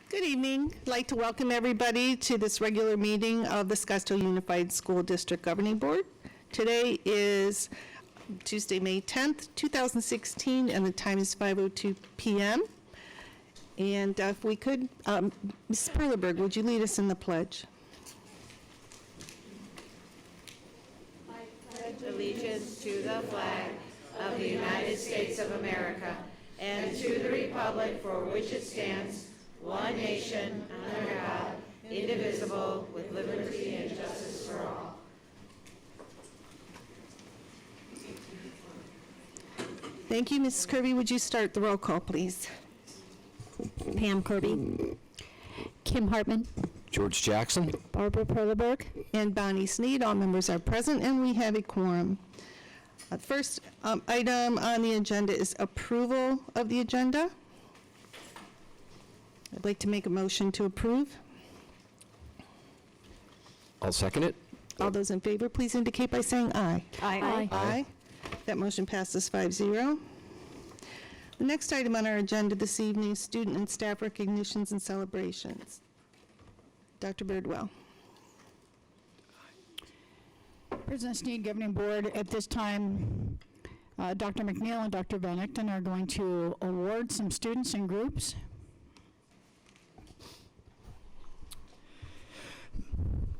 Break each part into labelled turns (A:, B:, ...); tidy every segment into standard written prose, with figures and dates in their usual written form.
A: Good evening. I'd like to welcome everybody to this regular meeting of the Scottsdale Unified School District Governing Board. Today is Tuesday, May 10th, 2016, and the time is 5:02 p.m. And if we could, Ms. Perleberg, would you lead us in the pledge?
B: I pledge allegiance to the flag of the United States of America and to the republic for which it stands, one nation, under God, indivisible, with liberty and justice for all.
A: Thank you. Mrs. Kirby, would you start the roll call, please?
C: Pam Kirby, Kim Hartman,
D: George Jackson.
C: Barbara Perleberg,
A: And Bonnie Sneed. All members are present, and we have a quorum. First item on the agenda is approval of the agenda. I'd like to make a motion to approve.
D: I'll second it.
A: All those in favor, please indicate by saying aye.
C: Aye.
A: Aye. That motion passes 5-0. The next item on our agenda this evening is student and staff recognitions and celebrations. Dr. Birdwell.
E: President Sneed, Governing Board, at this time, Dr. McNeil and Dr. Van Echten are going to award some students and groups.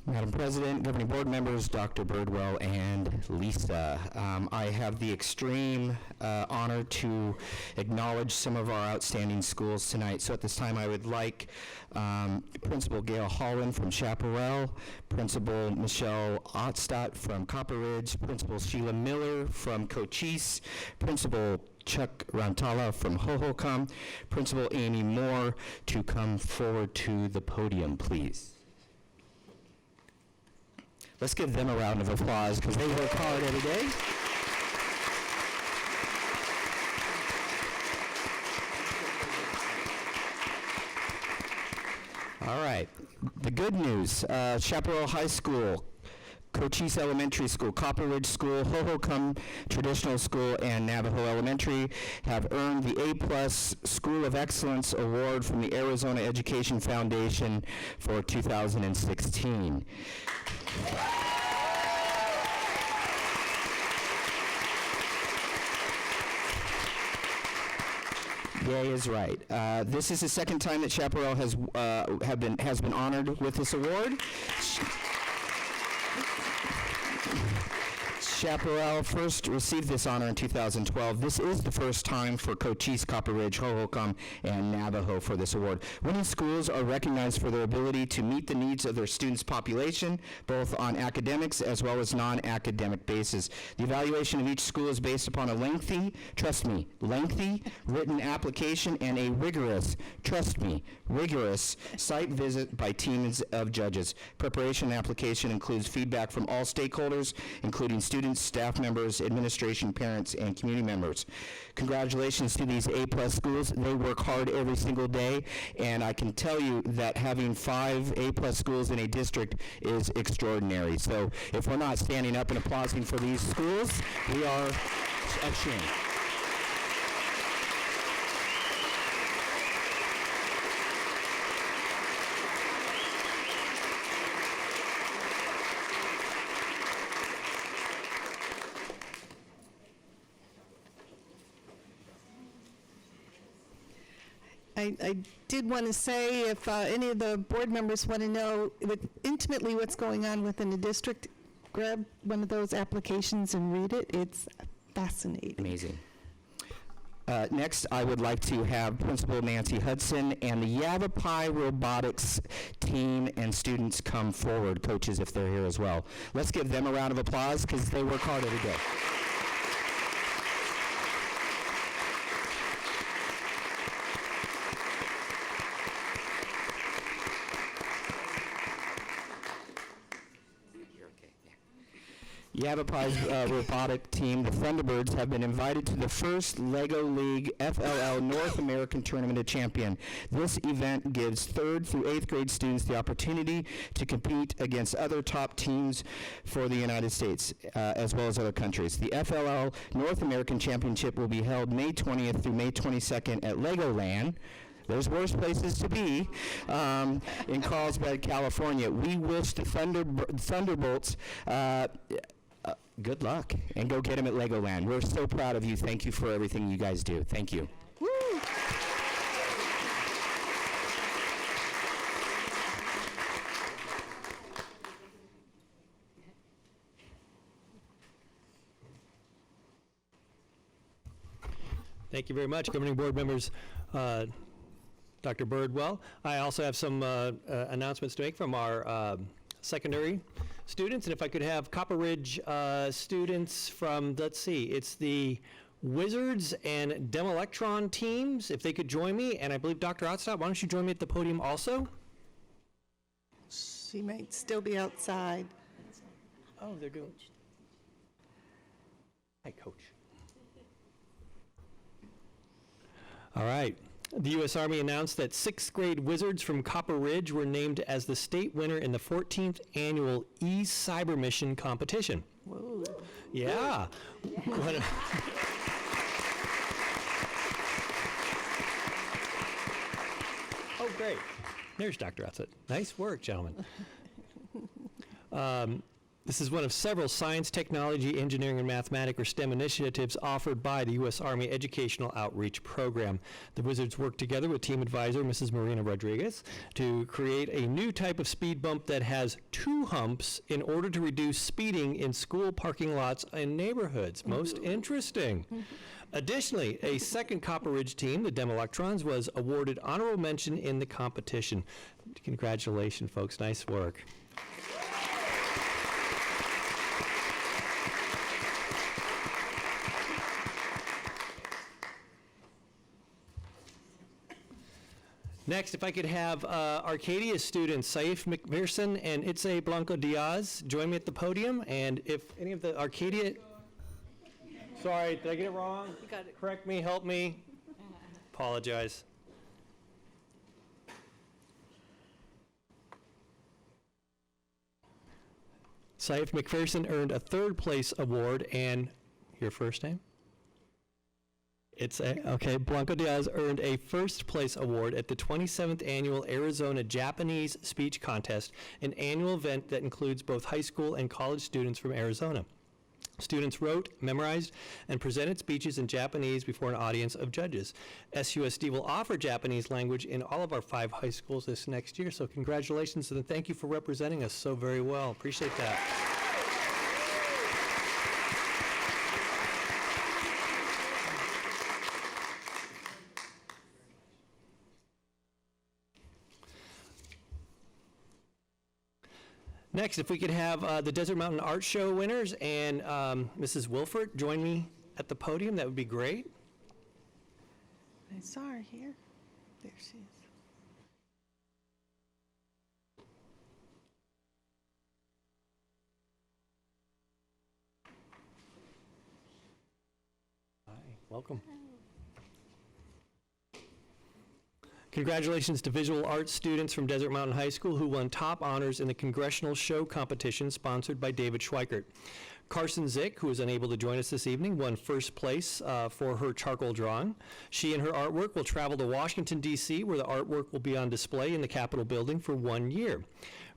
D: Madam President, Governing Board members, Dr. Birdwell, and Lisa, I have the extreme honor to acknowledge some of our outstanding schools tonight. So at this time, I would like Principal Gail Holland from Chaparral, Principal Michelle Ottstadt from Copper Ridge, Principal Sheila Miller from Cochise, Principal Chuck Rantala from Hohokam, Principal Amy Moore to come forward to the podium, please. Let's give them a round of applause because they work hard every day. All right. The good news, Chaparral High School, Cochise Elementary School, Copper Ridge School, Hohokam Traditional School, and Navajo Elementary have earned the A+ School of Excellence Award from the Arizona Education Foundation for 2016. Yay is right. This is the second time that Chaparral has been honored with this award. Chaparral first received this honor in 2012. This is the first time for Cochise, Copper Ridge, Hohokam, and Navajo for this award. Winning schools are recognized for their ability to meet the needs of their students' population, both on academics as well as non-academic basis. The evaluation of each school is based upon a lengthy, trust me, lengthy written application and a rigorous, trust me, rigorous site visit by teams of judges. Preparation and application includes feedback from all stakeholders, including students, staff members, administration, parents, and community members. Congratulations to these A+ schools. They work hard every single day, and I can tell you that having 5 A+ schools in a district is extraordinary. So if we're not standing up and applauding for these schools, we are ashamed.
A: I did want to say, if any of the board members want to know intimately what's going on within the district, grab one of those applications and read it. It's fascinating.
D: Amazing. Next, I would like to have Principal Nancy Hudson and the Yavapai Robotics team and students come forward, coaches if they're here as well. Let's give them a round of applause because they work hard every day. Yavapai's robotic team, the Thunderbirds, have been invited to the first LEGO League FLL North American Tournament of Champions. This event gives 3rd through 8th grade students the opportunity to compete against other top teams for the United States, as well as other countries. The FLL North American Championship will be held May 20th through May 22nd at Legoland, There's worse places to be in Carlsbad, California. We wish the Thunderbolts good luck, and go get them at Legoland. We're so proud of you. Thank you for everything you guys do. Thank you.
A: Woo!
F: Thank you very much, Governing Board members. Dr. Birdwell. I also have some announcements to make from our secondary students, and if I could have Copper Ridge students from, let's see, it's the Wizards and Demolectron teams, if they could join me, and I believe Dr. Otstop, why don't you join me at the podium also?
A: She might still be outside.
F: Oh, they're doing. Hi, Coach. All right. The U.S. Army announced that 6th grade Wizards from Copper Ridge were named as the state winner in the 14th annual E-Cyber Mission competition.
A: Whoa.
F: Yeah. What a- Oh, great. There's Dr. Outsett. Nice work, gentlemen. This is one of several science, technology, engineering, and mathematics, or STEM initiatives offered by the U.S. Army Educational Outreach Program. The Wizards worked together with team advisor Mrs. Marina Rodriguez to create a new type of speed bump that has 2 humps in order to reduce speeding in school parking lots and neighborhoods. Most interesting. Additionally, a second Copper Ridge team, the Demolectrons, was awarded honorable mention in the competition. Congratulations, folks. Nice work. Next, if I could have Arcadia students, Saif McPherson and Itze Blanco Diaz, join me at the podium. And if any of the Arcadia, sorry, did I get it wrong?
B: You got it.
F: Correct me, help me. Apologize. Saif McPherson earned a 3rd place award, and your first name? Okay, Blanco Diaz earned a 1st place award at the 27th Annual Arizona Japanese Speech Contest, an annual event that includes both high school and college students from Arizona. Students wrote, memorized, and presented speeches in Japanese before an audience of judges. SUSD will offer Japanese language in all of our 5 high schools this next year, so congratulations and thank you for representing us so very well. Appreciate that. Next, if we could have the Desert Mountain Art Show winners and Mrs. Wilford join me at the podium, that would be great.
A: I saw her here. There she is.
F: Hi, welcome. Congratulations to visual arts students from Desert Mountain High School who won top honors in the Congressional Show Competition sponsored by David Schweikert. Carson Zick, who is unable to join us this evening, won 1st place for her charcoal drawing. She and her artwork will travel to Washington, D.C., where the artwork will be on display in the Capitol building for 1 year.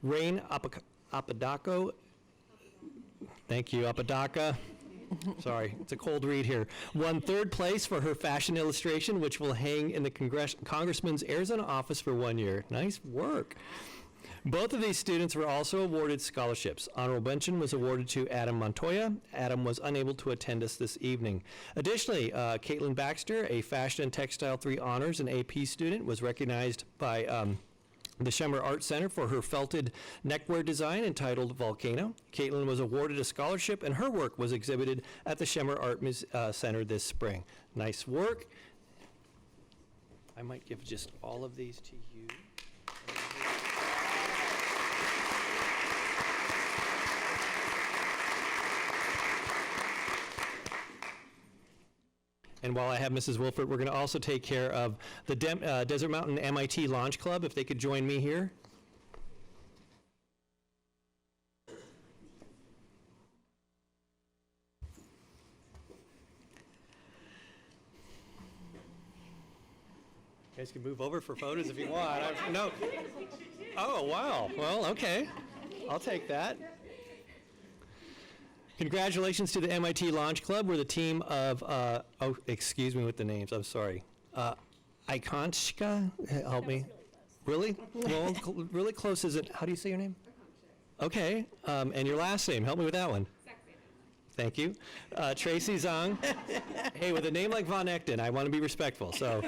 F: Rain Apodaca, thank you, Apodaca. Sorry, it's a cold read here. Won 3rd place for her fashion illustration, which will hang in the Congressman's Arizona office for 1 year. Nice work. Both of these students were also awarded scholarships. Honorable mention was awarded to Adam Montoya. Adam was unable to attend us this evening. Additionally, Caitlin Baxter, a Fashion and Textile 3 Honors and AP student, was recognized by the Schemmer Art Center for her felted neckwear design entitled Volcano. Caitlin was awarded a scholarship, and her work was exhibited at the Schemmer Art Center this spring. Nice work. I might give just all of these to you. And while I have Mrs. Wilford, we're going to also take care of the Desert Mountain MIT Launch Club, if they could join me here. guys can move over for photos if you want. No. Oh, wow. Well, okay. I'll take that. Congratulations to the MIT Launch Club. We're the team of, oh, excuse me with the names. I'm sorry. Ikonchka, help me. Really? Well, really close is it? How do you say your name? Okay. And your last name? Help me with that one. Thank you. Tracy Zhang. Hey, with a name like Von Echten, I want to be respectful. So,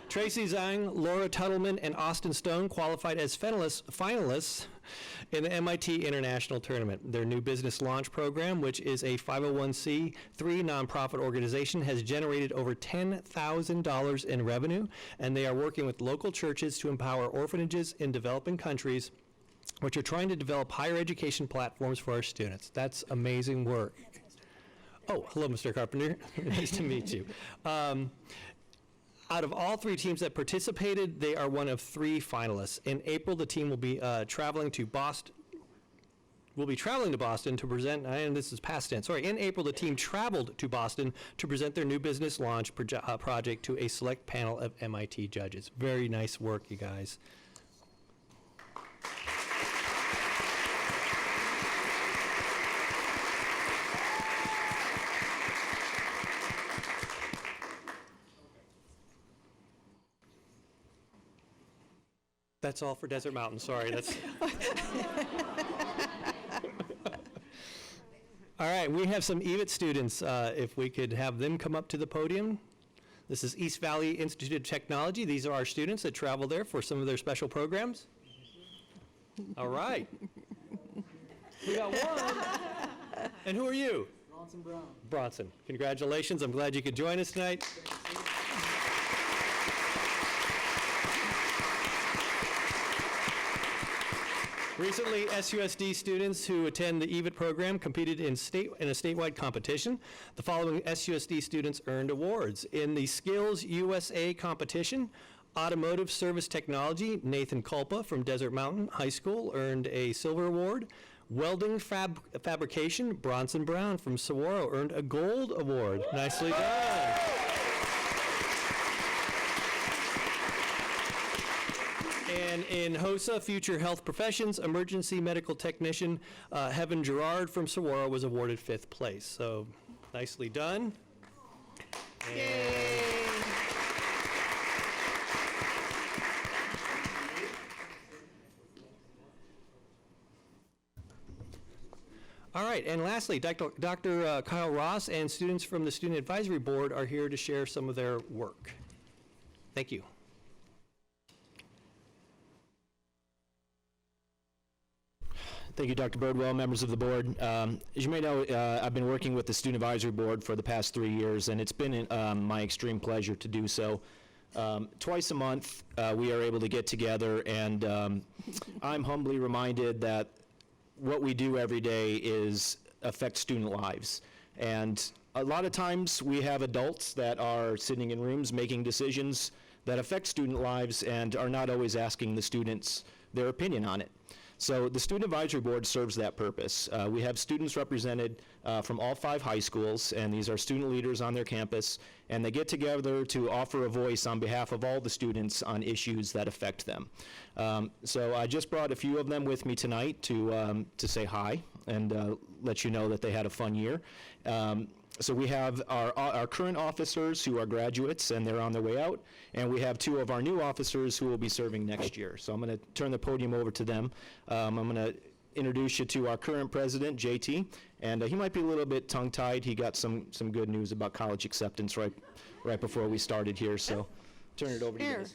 F: Tracy Zhang, Laura Tuttleman, and Austin Stone qualified as finalists in the MIT International Tournament. Their new business launch program, which is a 501c3 nonprofit organization, has generated over $10,000 in revenue, and they are working with local churches to empower orphanages in developing countries which are trying to develop higher education platforms for our students. That's amazing work. Oh, hello, Mr. Carpenter. Nice to meet you. Out of all 3 teams that participated, they are one of 3 finalists. In April, the team will be traveling to Boston. To present, and this is past tense, sorry. In April, the team traveled to Boston to present their new business launch project to a select panel of MIT judges. Very nice work, you guys. That's all for Desert Mountain, sorry. That's. All right, we have some EVIT students, if we could have them come up to the podium. This is East Valley Institute of Technology. These are our students that travel there for some of their special programs. All right. We got one. And who are you?
G: Bronson Brown.
F: Bronson. Congratulations. I'm glad you could join us tonight. Recently, SUSD students who attend the EVIT program competed in a statewide competition. The following SUSD students earned awards. In the Skills USA competition, Automotive Service Technology, Nathan Culpa from Desert Mountain High School earned a silver award. Welding Fabrication, Bronson Brown from Saguaro earned a gold award. Nicely done. And in HOSA, Future Health Professions, Emergency Medical Technician, Heaven Gerard from Saguaro was awarded 5th place. So nicely done.
A: Yay!
F: All right, and lastly, Dr. Kyle Ross and students from the Student Advisory Board are here to share some of their work. Thank you.
D: Thank you, Dr. Birdwell, members of the board. As you may know, I've been working with the Student Advisory Board for the past 3 years, and it's been my extreme pleasure to do so. Twice a month, we are able to get together, and I'm humbly reminded that what we do every day is affect student lives. And a lot of times, we have adults that are sitting in rooms making decisions that affect student lives and are not always asking the students their opinion on it. So the Student Advisory Board serves that purpose. We have students represented from all 5 high schools, and these are student leaders on their campus, and they get together to offer a voice on behalf of all the students on issues that affect them. So I just brought a few of them with me tonight to say hi and let you know that they had a fun year. So we have our current officers who are graduates and they're on their way out, and we have 2 of our new officers who will be serving next year. So I'm going to turn the podium over to them. I'm going to introduce you to our current president, JT, and he might be a little bit tongue-tied. He got some good news about college acceptance right before we started here, so turn it over to you guys.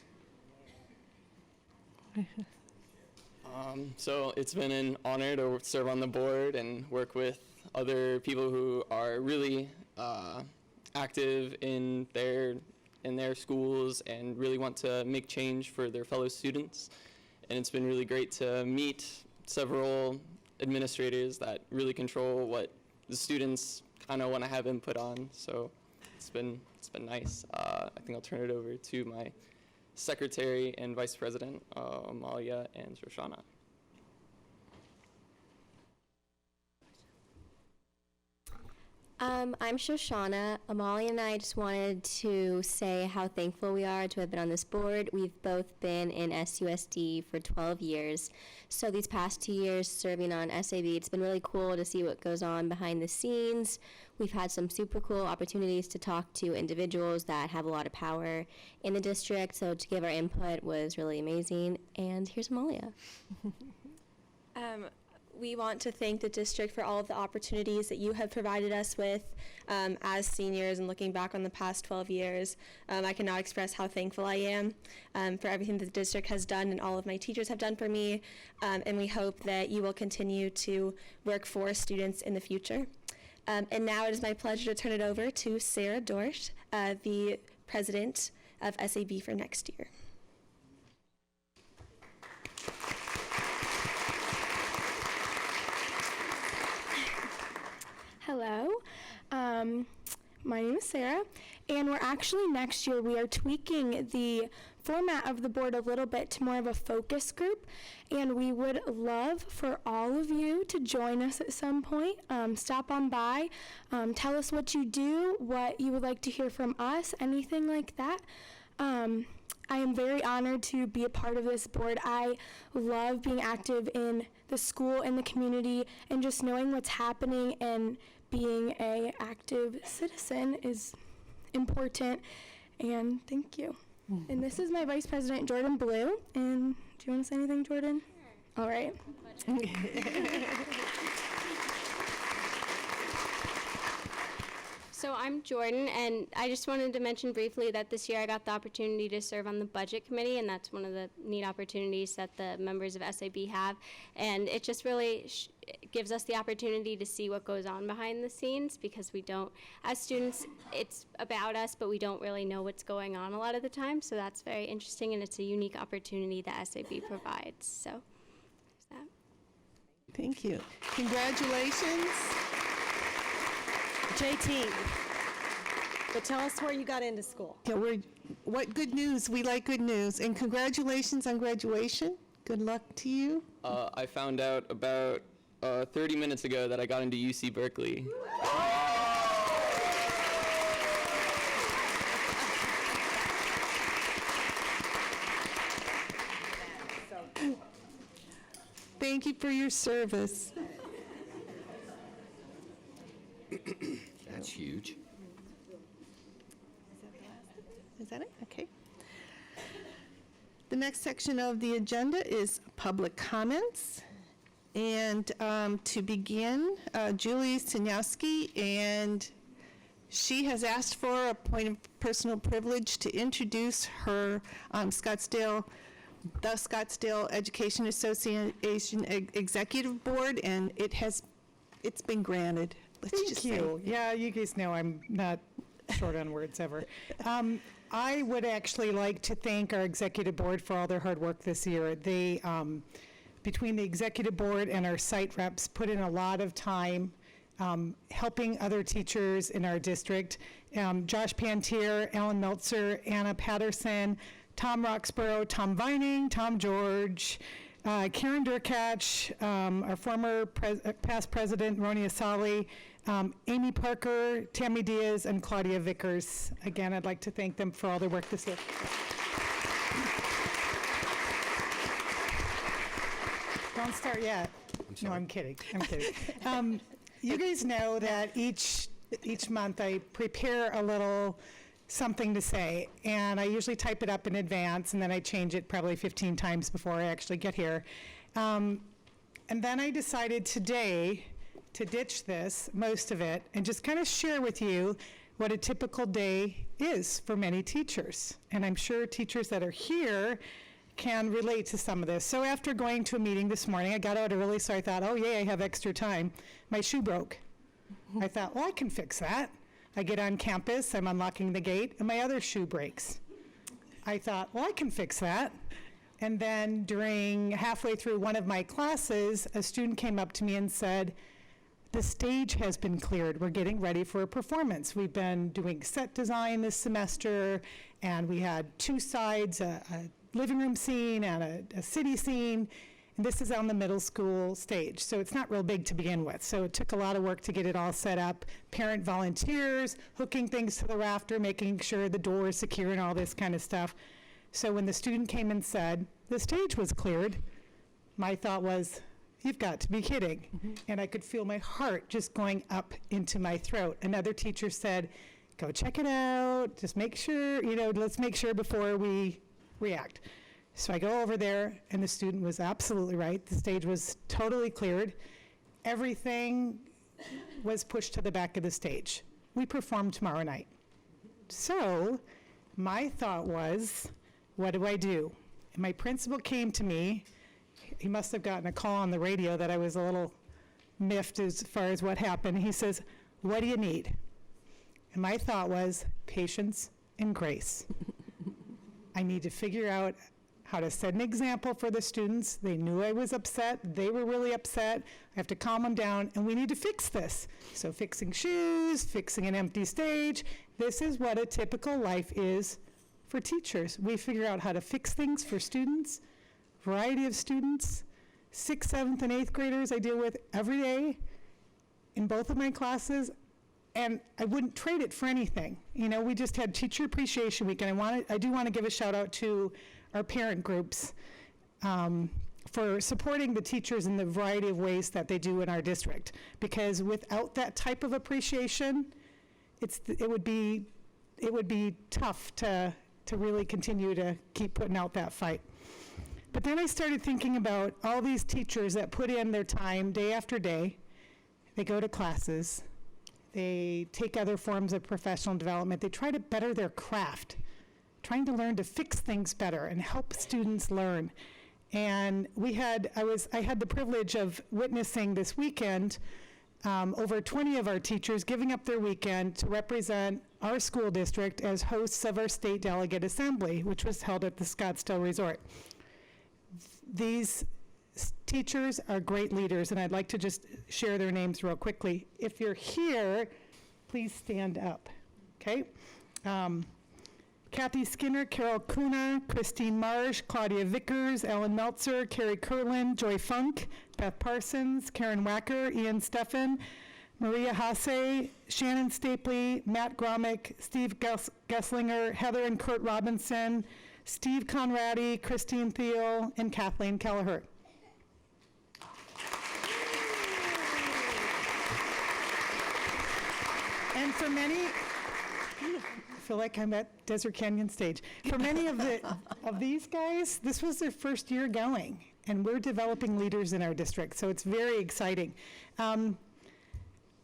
G: So it's been an honor to serve on the board and work with other people who are really active in their schools and really want to make change for their fellow students. And it's been really great to meet several administrators that really control what the students kind of want to have input on. So it's been nice. I think I'll turn it over to my secretary and vice president, Amalia and Shoshana.
H: I'm Shoshana. Amalia and I just wanted to say how thankful we are to have been on this board. We've both been in SUSD for 12 years. So these past 2 years serving on SAB, it's been really cool to see what goes on behind the scenes. We've had some super cool opportunities to talk to individuals that have a lot of power in the district. So to give our input was really amazing. And here's Amalia.
I: We want to thank the district for all of the opportunities that you have provided us with as seniors, and looking back on the past 12 years. I cannot express how thankful I am for everything that the district has done and all of my teachers have done for me, and we hope that you will continue to work for students in the future. And now it is my pleasure to turn it over to Sarah Dorsch, the president of SAB for next year.
J: Hello, my name is Sarah, and we're actually next year, we are tweaking the format of the board a little bit to more of a focus group, and we would love for all of you to join us at some point. Stop on by, tell us what you do, what you would like to hear from us, anything like that. I am very honored to be a part of this board. I love being active in the school and the community, and just knowing what's happening and being an active citizen is important, and thank you. And this is my Vice President, Jordan Blue, and do you want to say anything, Jordan? Sure. All right.
C: So I'm Jordan, and I just wanted to mention briefly that this year I got the opportunity to serve on the budget committee, and that's one of the neat opportunities that the members of SAB have. And it just really gives us the opportunity to see what goes on behind the scenes, because we don't, as students, it's about us, but we don't really know what's going on a lot of the time. So that's very interesting, and it's a unique opportunity that SAB provides. So there's that.
A: Thank you. Congratulations.
K: JT, but tell us where you got into school.
A: Yeah, what good news. We like good news. And congratulations on graduation. Good luck to you.
G: I found out about 30 minutes ago that I got into UC Berkeley.
A: Thank you for your service.
D: That's huge.
A: Is that it? Okay. The next section of the agenda is public comments. And to begin, Julie Siniowski, and she has asked for a point of personal privilege to introduce her the Scottsdale Education Association Executive Board, and it's been granted.
L: Thank you. Yeah, you guys know I'm not short on words ever. I would actually like to thank our executive board for all their hard work this year. They, between the executive board and our site reps, put in a lot of time helping other teachers in our district. Josh Pantier, Alan Meltzer, Anna Patterson, Tom Roxborough, Tom Vining, Tom George, Karen Durkach, our former past president, Roni Asali, Amy Parker, Tammy Diaz, and Claudia Vickers. Again, I'd like to thank them for all their work this year. Don't start yet. No, I'm kidding. I'm kidding. You guys know that each month I prepare a little something to say, and I usually type it up in advance, and then I change it probably 15 times before I actually get here. And then I decided today to ditch this, most of it, and just kind of share with you what a typical day is for many teachers. And I'm sure teachers that are here can relate to some of this. So after going to a meeting this morning, I got out early, so I thought, oh yay, I have extra time. My shoe broke. I thought, well, I can fix that. I get on campus, I'm unlocking the gate, and my other shoe breaks. I thought, well, I can fix that. And then halfway through one of my classes, a student came up to me and said, the stage has been cleared. We're getting ready for a performance. We've been doing set design this semester, and we had two sides, a living room scene and a city scene. And this is on the middle school stage, so it's not real big to begin with. So it took a lot of work to get it all set up. Parent volunteers, hooking things to the rafter, making sure the door is secure and all this kind of stuff. So when the student came and said, the stage was cleared, my thought was, you've got to be kidding. And I could feel my heart just going up into my throat. Another teacher said, go check it out, just make sure, let's make sure before we react. So I go over there, and the student was absolutely right. The stage was totally cleared. Everything was pushed to the back of the stage. We perform tomorrow night. So my thought was, what do I do? And my principal came to me. He must have gotten a call on the radio that I was a little miffed as far as what happened. He says, what do you need? And my thought was patience and grace. I need to figure out how to set an example for the students. They knew I was upset. They were really upset. I have to calm them down, and we need to fix this. So fixing shoes, fixing an empty stage, this is what a typical life is for teachers. We figure out how to fix things for students, variety of students. 6th, 7th, and 8th graders I deal with every day in both of my classes, and I wouldn't trade it for anything. We just had Teacher Appreciation Week, and I do want to give a shout out to our parent groups for supporting the teachers in the variety of ways that they do in our district. Because without that type of appreciation, it would be tough to really continue to keep putting out that fight. But then I started thinking about all these teachers that put in their time day after day. They go to classes. They take other forms of professional development. They try to better their craft, trying to learn to fix things better and help students learn. And I had the privilege of witnessing this weekend over 20 of our teachers giving up their weekend to represent our school district as hosts of our state delegate assembly, which was held at the Scottsdale Resort. These teachers are great leaders, and I'd like to just share their names real quickly. If you're here, please stand up, okay? Kathy Skinner, Carol Kuna, Christine Marsh, Claudia Vickers, Ellen Meltzer, Carrie Kirtland, Joy Funk, Beth Parsons, Karen Wacker, Ian Steffen, Maria Hasse, Shannon Stapley, Matt Gromick, Steve Gesslinger, Heather and Kurt Robinson, Steve Conradi, Christine Thiel, and Kathleen Kelleher. And for many, I feel like I'm at Desert Canyon stage. For many of these guys, this was their first year going, and we're developing leaders in our district, so it's very exciting.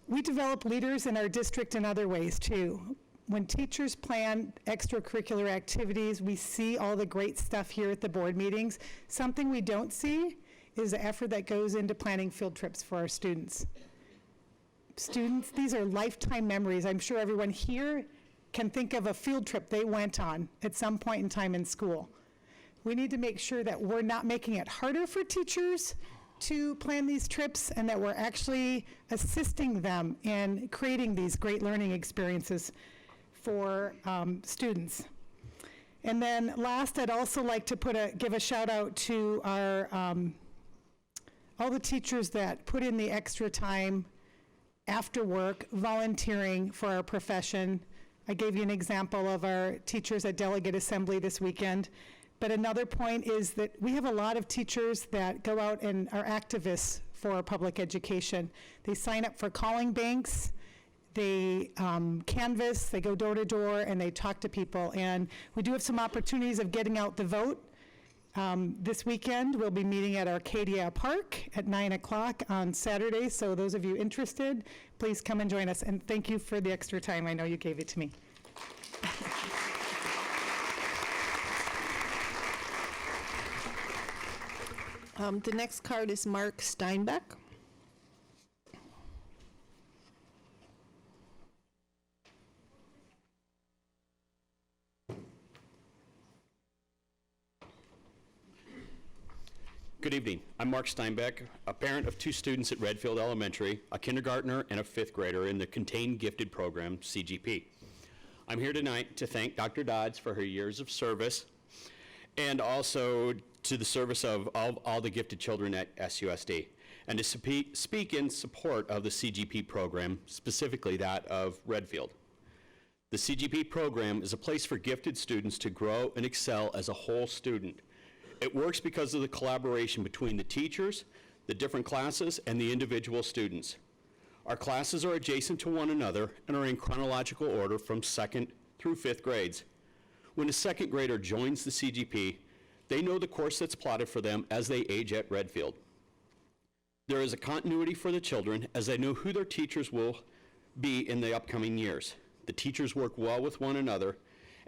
L: We develop leaders in our district in other ways too. When teachers plan extracurricular activities, we see all the great stuff here at the board meetings. Something we don't see is the effort that goes into planning field trips for our students. Students, these are lifetime memories. I'm sure everyone here can think of a field trip they went on at some point in time in school. We need to make sure that we're not making it harder for teachers to plan these trips, and that we're actually assisting them in creating these great learning experiences for students. And then last, I'd also like to give a shout out to our all the teachers that put in the extra time after work, volunteering for our profession. I gave you an example of our teachers at Delegate Assembly this weekend. But another point is that we have a lot of teachers that go out and are activists for public education. They sign up for calling banks, they canvass, they go door to door, and they talk to people. And we do have some opportunities of getting out the vote. This weekend, we'll be meeting at Arcadia Park at 9 o'clock on Saturday. So those of you interested, please come and join us. And thank you for the extra time. I know you gave it to me.
A: The next card is Mark Steinbeck.
M: Good evening. I'm Mark Steinbeck, a parent of 2 students at Redfield Elementary, a kindergartner and a 5th grader in the Contained Gifted Program, CGP. I'm here tonight to thank Dr. Dodds for her years of service, and also to the service of all the gifted children at SUSD, and to speak in support of the CGP program, specifically that of Redfield. The CGP program is a place for gifted students to grow and excel as a whole student. It works because of the collaboration between the teachers, the different classes, and the individual students. Our classes are adjacent to one another and are in chronological order from 2nd through 5th grades. When a 2nd grader joins the CGP, they know the course that's plotted for them as they age at Redfield. There is a continuity for the children as they know who their teachers will be in the upcoming years. The teachers work well with one another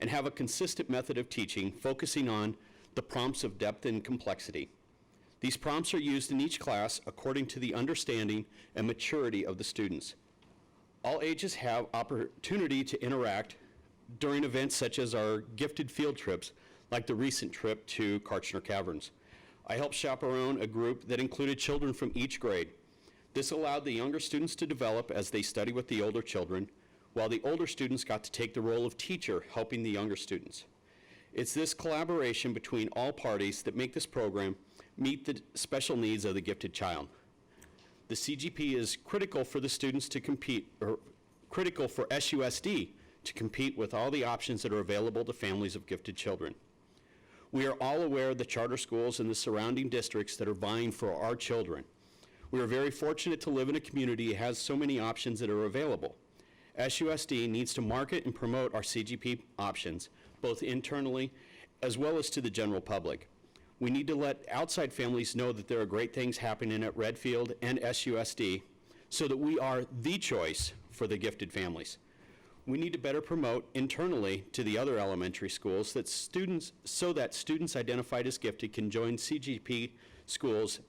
M: and have a consistent method of teaching, focusing on the prompts of depth and complexity. These prompts are used in each class according to the understanding and maturity of the students. All ages have opportunity to interact during events such as our gifted field trips, like the recent trip to Kartchner Caverns. I helped chaperone a group that included children from each grade. This allowed the younger students to develop as they study with the older children, while the older students got to take the role of teacher, helping the younger students. It's this collaboration between all parties that make this program meet the special needs of the gifted child. The CGP is critical for the students to compete, or critical for SUSD to compete with all the options that are available to families of gifted children. We are all aware of the charter schools in the surrounding districts that are vying for our children. We are very fortunate to live in a community that has so many options that are available. SUSD needs to market and promote our CGP options, both internally as well as to the general public. We need to let outside families know that there are great things happening at Redfield and SUSD so that we are the choice for the gifted families. We need to better promote internally to the other elementary schools that students identified as gifted can join CGP schools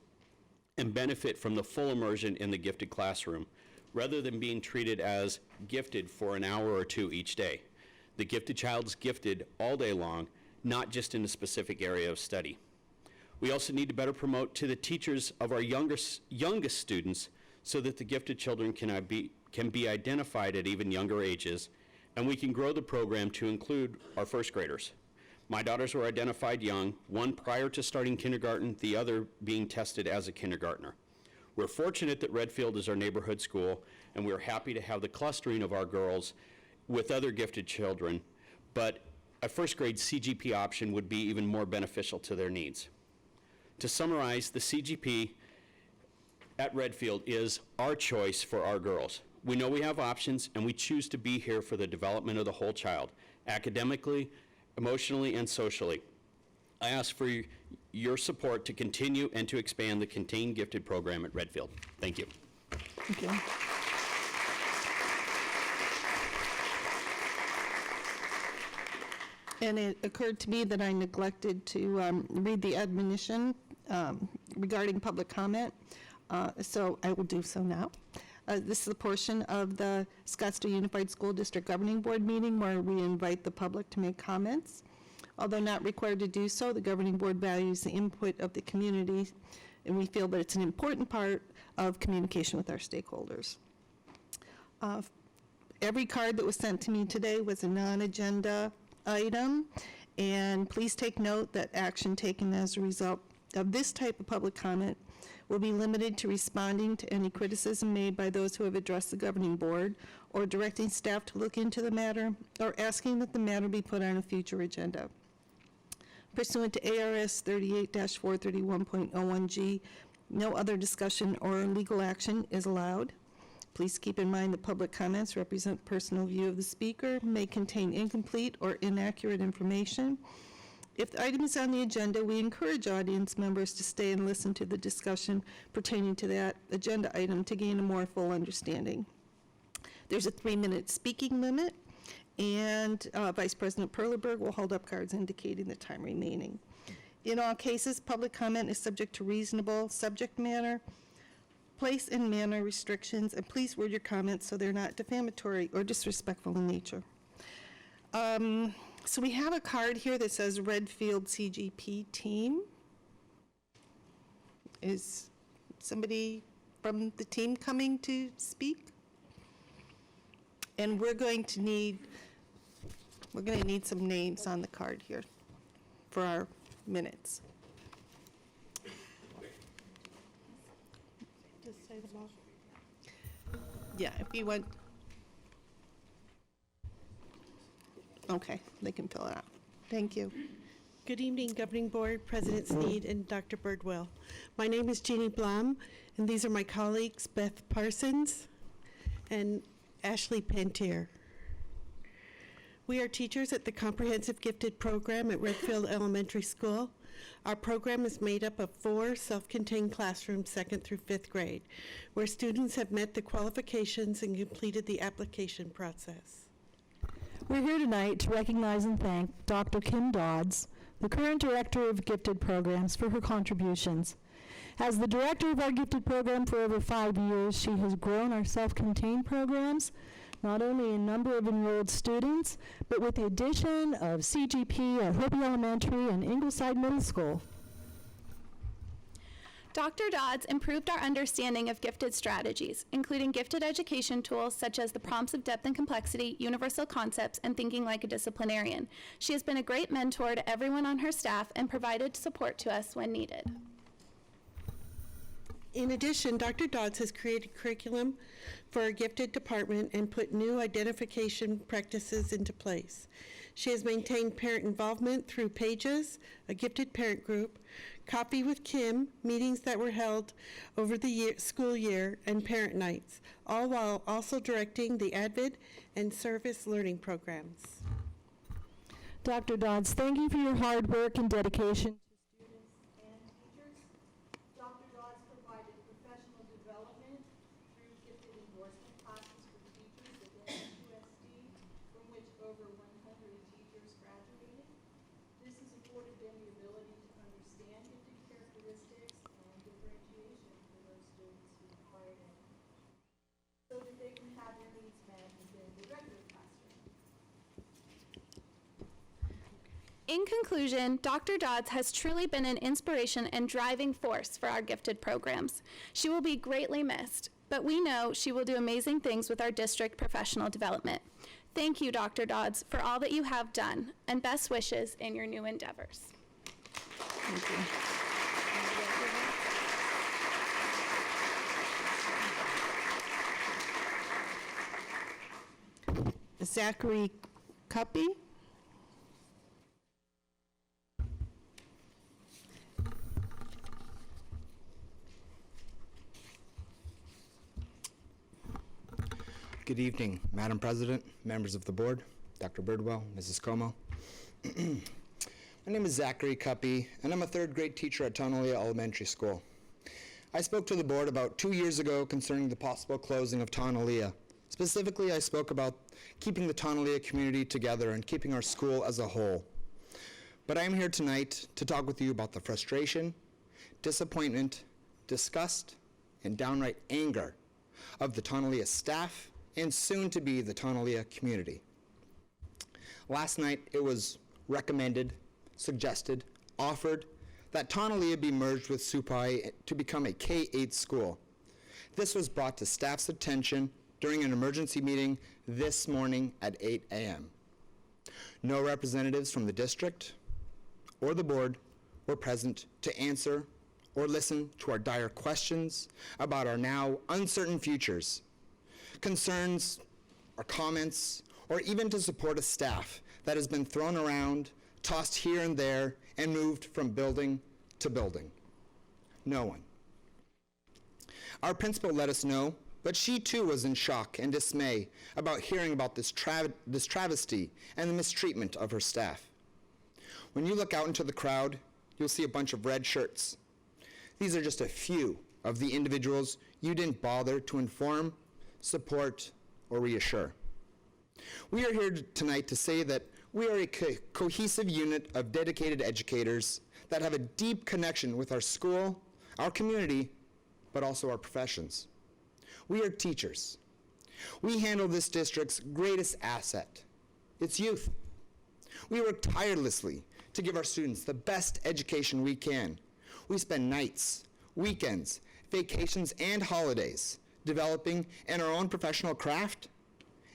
M: and benefit from the full immersion in the gifted classroom, rather than being treated as gifted for an hour or two each day. The gifted child is gifted all day long, not just in a specific area of study. We also need to better promote to the teachers of our youngest students so that the gifted children can be identified at even younger ages, and we can grow the program to include our 1st graders. My daughters were identified young, one prior to starting kindergarten, the other being tested as a kindergartner. We're fortunate that Redfield is our neighborhood school, and we're happy to have the clustering of our girls with other gifted children, but a 1st grade CGP option would be even more beneficial to their needs. To summarize, the CGP at Redfield is our choice for our girls. We know we have options, and we choose to be here for the development of the whole child, academically, emotionally, and socially. I ask for your support to continue and to expand the Contain Gifted program at Redfield. Thank you.
A: Thank you. And it occurred to me that I neglected to read the admonition regarding public comment, so I will do so now. This is a portion of the Scottsdale Unified School District Governing Board meeting where we invite the public to make comments. Although not required to do so, the Governing Board values the input of the community, and we feel that it's an important part of communication with our stakeholders. Every card that was sent to me today was a non-agenda item, and please take note that action taken as a result of this type of public comment will be limited to responding to any criticism made by those who have addressed the Governing Board, or directing staff to look into the matter, or asking that the matter be put on a future agenda. Pursuant to ARS 38-431.01G, no other discussion or legal action is allowed. Please keep in mind that public comments represent personal view of the speaker, may contain incomplete or inaccurate information. If the item is on the agenda, we encourage audience members to stay and listen to the discussion pertaining to that agenda item to gain a more full understanding. There's a 3-minute speaking limit, and Vice President Perleberg will hold up cards indicating the time remaining. In all cases, public comment is subject to reasonable subject matter, place and manner restrictions, and please word your comments so they're not defamatory or disrespectful in nature. So we have a card here that says Redfield CGP team. Is somebody from the team coming to speak? And we're going to need some names on the card here for our minutes. Just say them all. Yeah, if you want. Okay, they can fill it out. Thank you.
N: Good evening, Governing Board, President Sneed, and Dr. Birdwell. My name is Jeannie Blum, and these are my colleagues, Beth Parsons and Ashley Pantier. We are teachers at the Comprehensive Gifted Program at Redfield Elementary School. Our program is made up of 4 self-contained classrooms, 2nd through 5th grade, where students have met the qualifications and completed the application process.
O: We're here tonight to recognize and thank Dr. Kim Dodds, the current Director of Gifted Programs, for her contributions. As the Director of our Gifted Program for over 5 years, she has grown our self-contained programs, not only in number of enrolled students, but with the addition of CGP at Hopi Elementary and Ingleside Middle School.
J: Dr. Dodds improved our understanding of gifted strategies, including gifted education tools such as the prompts of depth and complexity, universal concepts, and thinking like a disciplinarian. She has been a great mentor to everyone on her staff and provided support to us when needed.
N: In addition, Dr. Dodds has created curriculum for our gifted department and put new identification practices into place. She has maintained parent involvement through Pages, a gifted parent group, Coffee with Kim, meetings that were held over the school year, and parent nights, all while also directing the ADVID and service learning programs.
O: Dr. Dodds, thank you for your hard work and dedication.
P: Dr. Dodds provided professional development through gifted endorsement classes for teachers within SUSD, from which over 100 teachers graduated. This has afforded them the ability to understand gifted characteristics and differentiation for those students who require it, so that they can have their needs met within the regular classroom.
J: In conclusion, Dr. Dodds has truly been an inspiration and driving force for our gifted programs. She will be greatly missed, but we know she will do amazing things with our district professional development. Thank you, Dr. Dodds, for all that you have done, and best wishes in your new endeavors.
A: Thank you. Zachary Cuppy.
D: Good evening, Madam President, members of the board, Dr. Birdwell, Mrs. Como. My name is Zachary Cuppy, and I'm a 3rd grade teacher at Tonalia Elementary School. I spoke to the board about 2 years ago concerning the possible closing of Tonalia. Specifically, I spoke about keeping the Tonalia community together and keeping our school as a whole. But I am here tonight to talk with you about the frustration, disappointment, disgust, and downright anger of the Tonalia staff and soon to be the Tonalia community. Last night, it was recommended, suggested, offered that Tonalia be merged with Supai to become a K-8 school. This was brought to staff's attention during an emergency meeting this morning at 8 a.m. No representatives from the district or the board were present to answer or listen to our dire questions about our now uncertain futures, concerns, or comments, or even to support a staff that has been thrown around, tossed here and there, and moved from building to building. No one. Our principal let us know, but she too was in shock and dismay about hearing about this travesty and the mistreatment of her staff. When you look out into the crowd, you'll see a bunch of red shirts. These are just a few of the individuals you didn't bother to inform, support, or reassure. We are here tonight to say that we are a cohesive unit of dedicated educators that have a deep connection with our school, our community, but also our professions. We are teachers. We handle this district's greatest asset, its youth. We work tirelessly to give our students the best education we can. We spend nights, weekends, vacations, and holidays developing in our own professional craft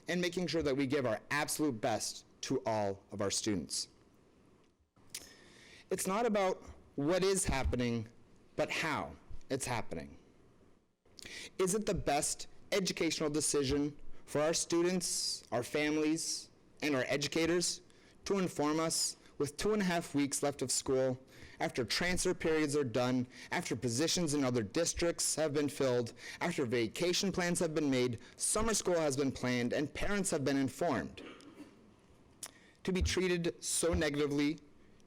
D: and making sure that we give our absolute best to all of our students. It's not about what is happening, but how it's happening.
Q: Is it the best educational decision for our students, our families, and our educators to inform us with 2.5 weeks left of school, after transfer periods are done, after positions in other districts have been filled, after vacation plans have been made, summer school has been planned, and parents have been informed? To be treated so negatively,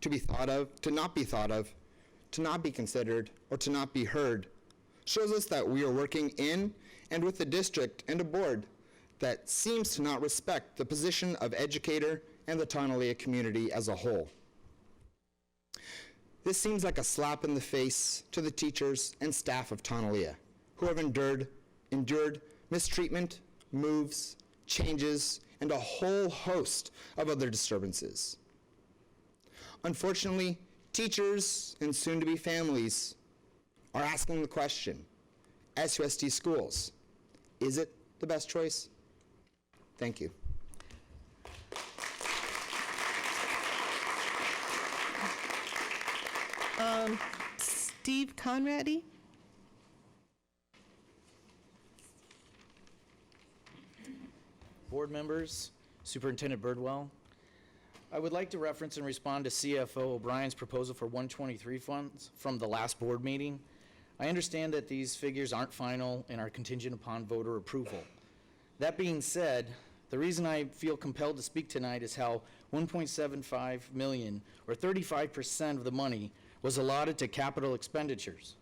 Q: to be thought of, to not be thought of, to not be considered, or to not be heard, shows us that we are working in and with a district and a board that seems to not respect the position of educator and the Tonalea community as a whole. This seems like a slap in the face to the teachers and staff of Tonalea, who have endured mistreatment, moves, changes, and a whole host of other disturbances. Unfortunately, teachers and soon-to-be families are asking the question, SUSD schools, is it the best choice? Thank you.
A: Steve Conrady?
R: Board members, Superintendent Birdwell, I would like to reference and respond to CFO O'Brien's proposal for 123 funds from the last board meeting. I understand that these figures aren't final and are contingent upon voter approval. That being said, the reason I feel compelled to speak tonight is how 1.75 million, or 35% of the money, was allotted to capital expenditures.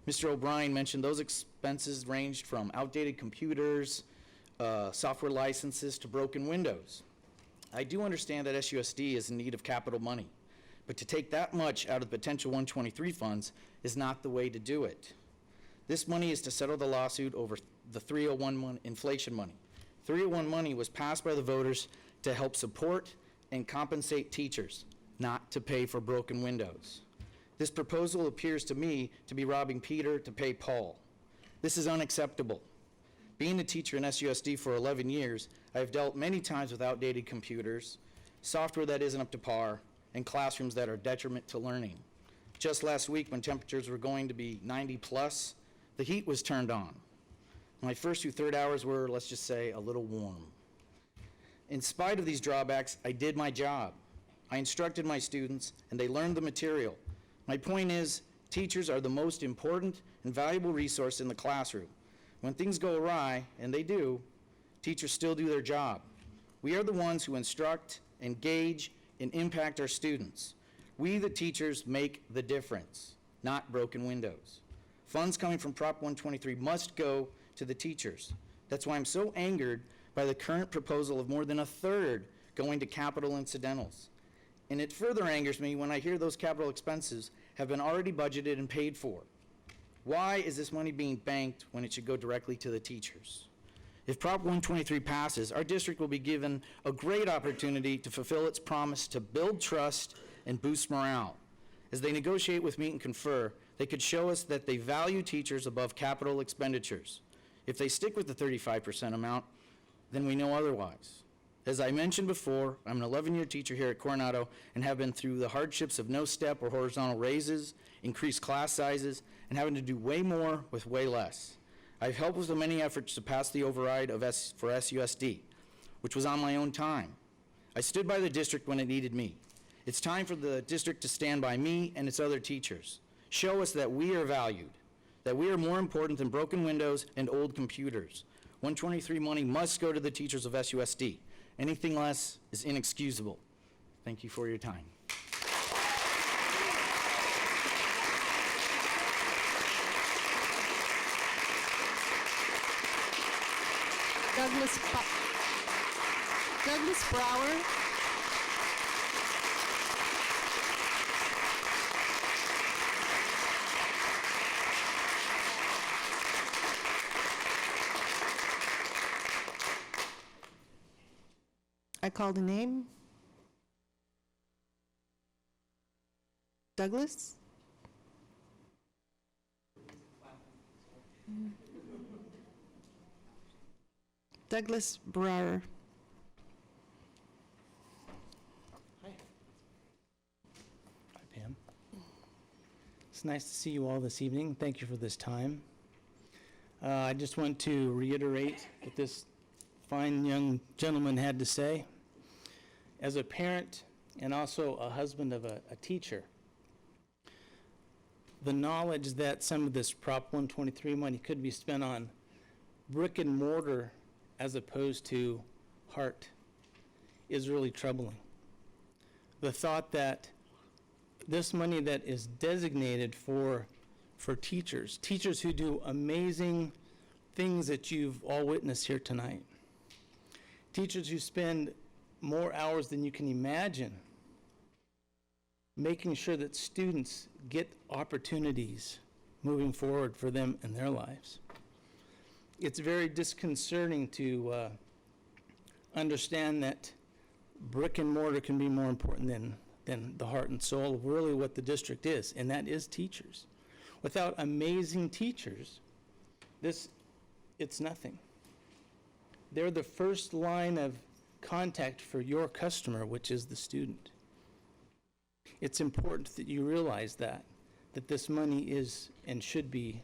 R: Mr. O'Brien mentioned those expenses ranged from outdated computers, software licenses, to broken windows. I do understand that SUSD is in need of capital money, but to take that much out of the potential 123 funds is not the way to do it. This money is to settle the lawsuit over the 301 inflation money. 301 money was passed by the voters to help support and compensate teachers, not to pay for broken windows. This proposal appears to me to be robbing Peter to pay Paul. This is unacceptable. Being a teacher in SUSD for 11 years, I have dealt many times with outdated computers, software that isn't up to par, and classrooms that are detriment to learning. Just last week, when temperatures were going to be 90 plus, the heat was turned on. My first 2 third hours were, let's just say, a little warm. In spite of these drawbacks, I did my job. I instructed my students, and they learned the material. My point is, teachers are the most important and valuable resource in the classroom. When things go awry, and they do, teachers still do their job. We are the ones who instruct, engage, and impact our students. We, the teachers, make the difference, not broken windows. Funds coming from Prop 123 must go to the teachers. That's why I'm so angered by the current proposal of more than a third going to capital incidentals. And it further angers me when I hear those capital expenses have been already budgeted and paid for. Why is this money being banked when it should go directly to the teachers? If Prop 123 passes, our district will be given a great opportunity to fulfill its promise to build trust and boost morale. As they negotiate with Meet and Confer, they could show us that they value teachers above capital expenditures. If they stick with the 35% amount, then we know otherwise. As I mentioned before, I'm an 11-year teacher here at Coronado and have been through the hardships of no step or horizontal raises, increased class sizes, and having to do way more with way less. I've helped with the many efforts to pass the override for SUSD, which was on my own time. I stood by the district when it needed me. It's time for the district to stand by me and its other teachers. Show us that we are valued, that we are more important than broken windows and old computers. 123 money must go to the teachers of SUSD. Anything less is inexcusable. Thank you for your time.
A: Douglas Brower. I called a name. Douglas? Douglas Brower.
S: Hi, Pam. It's nice to see you all this evening. Thank you for this time.
T: I just want to reiterate what this fine young gentleman had to say. As a parent and also a husband of a teacher, the knowledge that some of this Prop 123 money could be spent on brick and mortar as opposed to heart is really troubling. The thought that this money that is designated for teachers who do amazing things that you've all witnessed here tonight, teachers who spend more hours than you can imagine making sure that students get opportunities moving forward for them in their lives. It's very disconcerting to understand that brick and mortar can be more important than the heart and soul of really what the district is, and that is teachers. Without amazing teachers, it's nothing. They're the first line of contact for your customer, which is the student. It's important that you realize that this money is and should be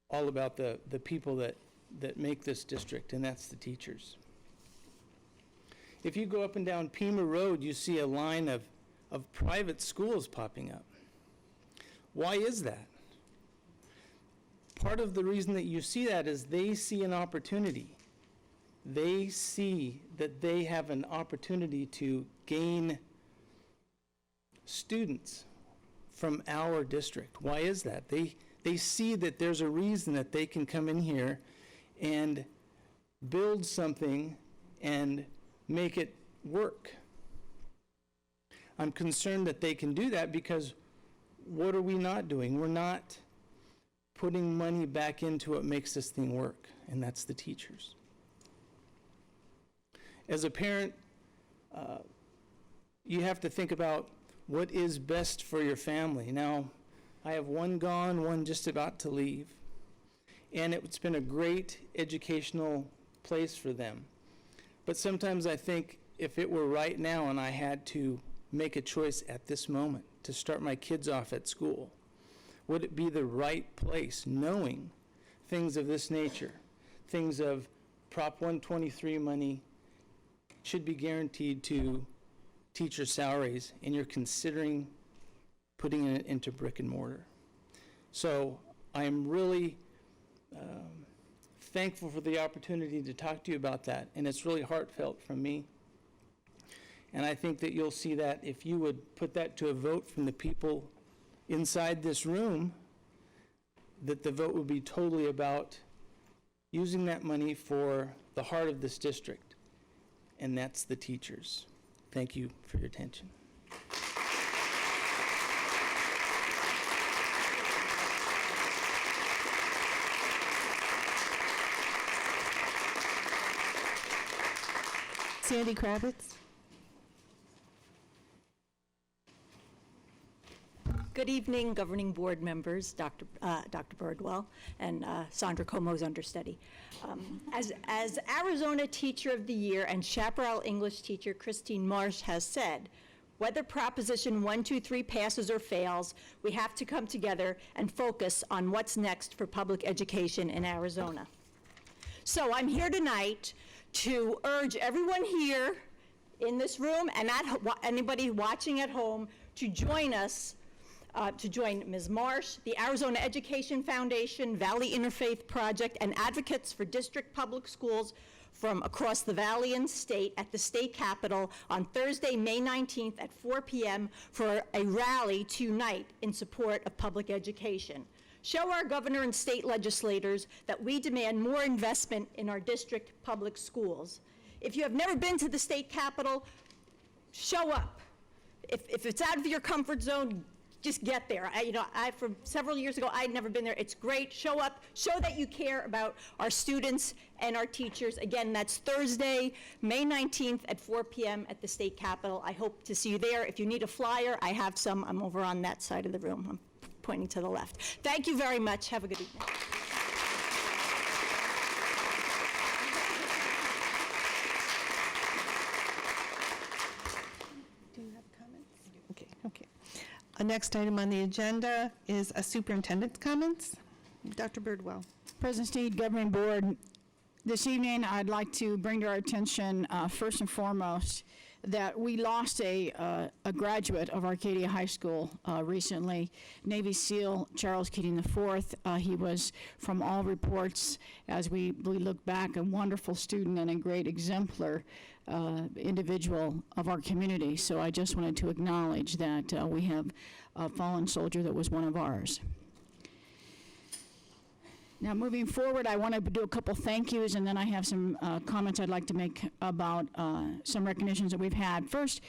T: all about the people that make this district, and that's the teachers. If you go up and down Pima Road, you see a line of private schools popping up. Why is that? Part of the reason that you see that is they see an opportunity. They see that they have an opportunity to gain students from our district. Why is that? They see that there's a reason that they can come in here and build something and make it work. I'm concerned that they can do that because what are we not doing? We're not putting money back into what makes this thing work, and that's the teachers. As a parent, you have to think about what is best for your family. Now, I have one gone, one just about to leave, and it's been a great educational place for them. But sometimes I think if it were right now and I had to make a choice at this moment to start my kids off at school, would it be the right place, knowing things of this nature, things of Prop 123 money should be guaranteed to teacher salaries, and you're considering putting it into brick and mortar. So I'm really thankful for the opportunity to talk to you about that, and it's really heartfelt from me. And I think that you'll see that if you would put that to a vote from the people inside this room, that the vote would be totally about using that money for the heart of this district, and that's the teachers. Thank you for your attention.
A: Sandy Kravitz.
U: Good evening, governing board members, Dr. Birdwell, and Sandra Como's understudy. As Arizona Teacher of the Year and Chaparral English teacher Christine Marsh has said, whether Proposition 123 passes or fails, we have to come together and focus on what's next for public education in Arizona. So I'm here tonight to urge everyone here in this room and anybody watching at home to join us, to join Ms. Marsh, the Arizona Education Foundation, Valley Interfaith Project, and advocates for district public schools from across the valley and state at the state capitol on Thursday, May 19th at 4 p.m. for a rally to unite in support of public education. Show our governor and state legislators that we demand more investment in our district public schools. If you have never been to the state capitol, show up. If it's out of your comfort zone, just get there. For several years ago, I'd never been there. It's great. Show up. Show that you care about our students and our teachers. Again, that's Thursday, May 19th at 4 p.m. at the state capitol. I hope to see you there. If you need a flyer, I have some. I'm over on that side of the room. I'm pointing to the left. Thank you very much. Have a good evening.
A: Do you have comments? Okay. Next item on the agenda is a superintendent's comments. Dr. Birdwell.
E: President Steed, Governing Board, this evening I'd like to bring to our attention, first and foremost, that we lost a graduate of Arcadia High School recently, Navy SEAL Charles Keating IV. He was, from all reports, as we look back, a wonderful student and a great exemplar individual of our community. So I just wanted to acknowledge that we have a fallen soldier that was one of ours. Now, moving forward, I want to do a couple thank yous, and then I have some comments I'd like to make about some recognitions that we've had. First,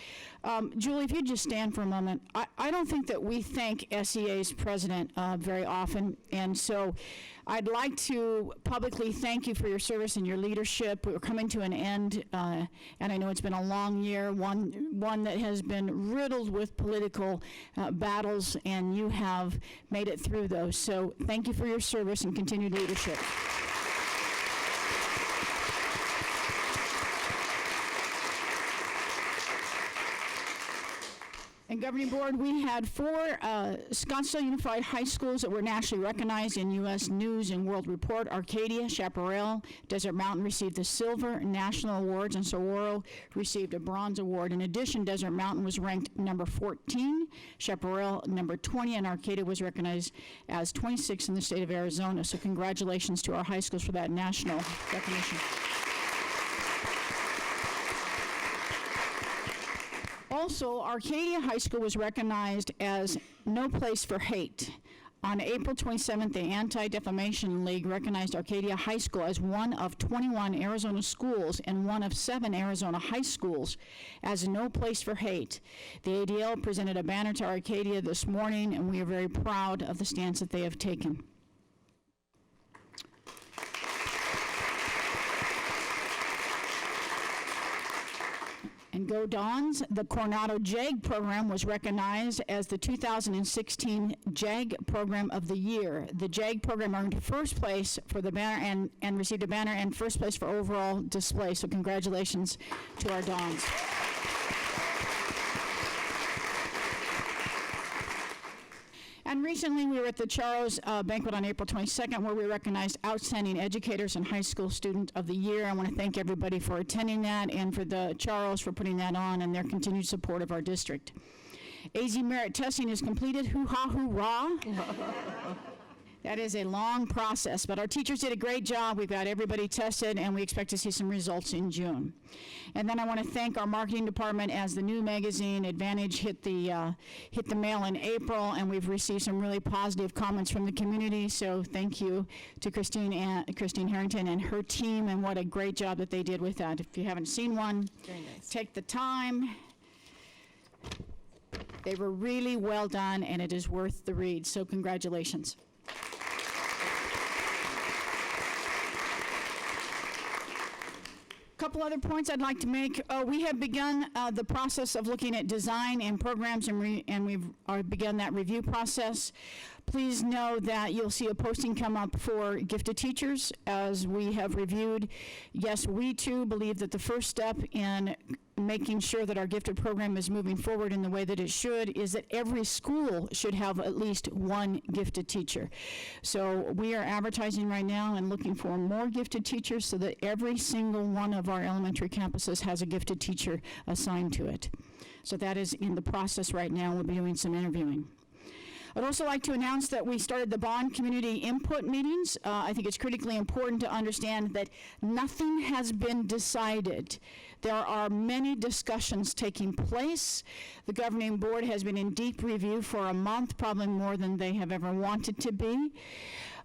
E: Julie, if you'd just stand for a moment. I don't think that we thank SEA's president very often, and so I'd like to publicly thank you for your service and your leadership. We're coming to an end, and I know it's been a long year, one that has been riddled with political battles, and you have made it through those. So thank you for your service and continued leadership. And Governing Board, we had 4 Scottsdale Unified High Schools that were nationally recognized in U.S. News and World Report. Arcadia, Chaparral, Desert Mountain received the Silver National Awards, and Saguaro received a Bronze Award. In addition, Desert Mountain was ranked number 14, Chaparral number 20, and Arcadia was recognized as 26 in the state of Arizona. So congratulations to our high schools for that national recognition. Also, Arcadia High School was recognized as No Place for Hate. On April 27th, the Anti-Defamation League recognized Arcadia High School as one of 21 Arizona schools and one of 7 Arizona high schools as No Place for Hate. The ADL presented a banner to Arcadia this morning, and we are very proud of the stance that they have taken. And Go Dons, the Coronado JAG program was recognized as the 2016 JAG Program of the Year. The JAG program earned first place for the banner and received a banner and first place for overall display. So congratulations to our Dons. And recently, we were at the Charros banquet on April 22nd, where we recognized outstanding educators and high school student of the year. I want to thank everybody for attending that and for the Charros for putting that on and their continued support of our district. AZ merit testing is completed. Hoo-ha, hoorah. That is a long process, but our teachers did a great job. We've got everybody tested, and we expect to see some results in June. And then I want to thank our marketing department as the new magazine, Advantage, hit the mail in April, and we've received some really positive comments from the community. So thank you to Christine Harrington and her team, and what a great job that they did with that. If you haven't seen one, take the time. They were really well done, and it is worth the read. So congratulations. Couple other points I'd like to make. We have begun the process of looking at design and programs, and we've begun that review process. Please know that you'll see a posting come up for gifted teachers as we have reviewed. Yes, we too believe that the first step in making sure that our gifted program is moving forward in the way that it should is that every school should have at least one gifted teacher. So we are advertising right now and looking for more gifted teachers so that every single one of our elementary campuses has a gifted teacher assigned to it. So that is in the process right now. We'll be doing some interviewing. I'd also like to announce that we started the Bond Community Input Meetings. I think it's critically important to understand that nothing has been decided. There are many discussions taking place. The Governing Board has been in deep review for a month, probably more than they have ever wanted to be.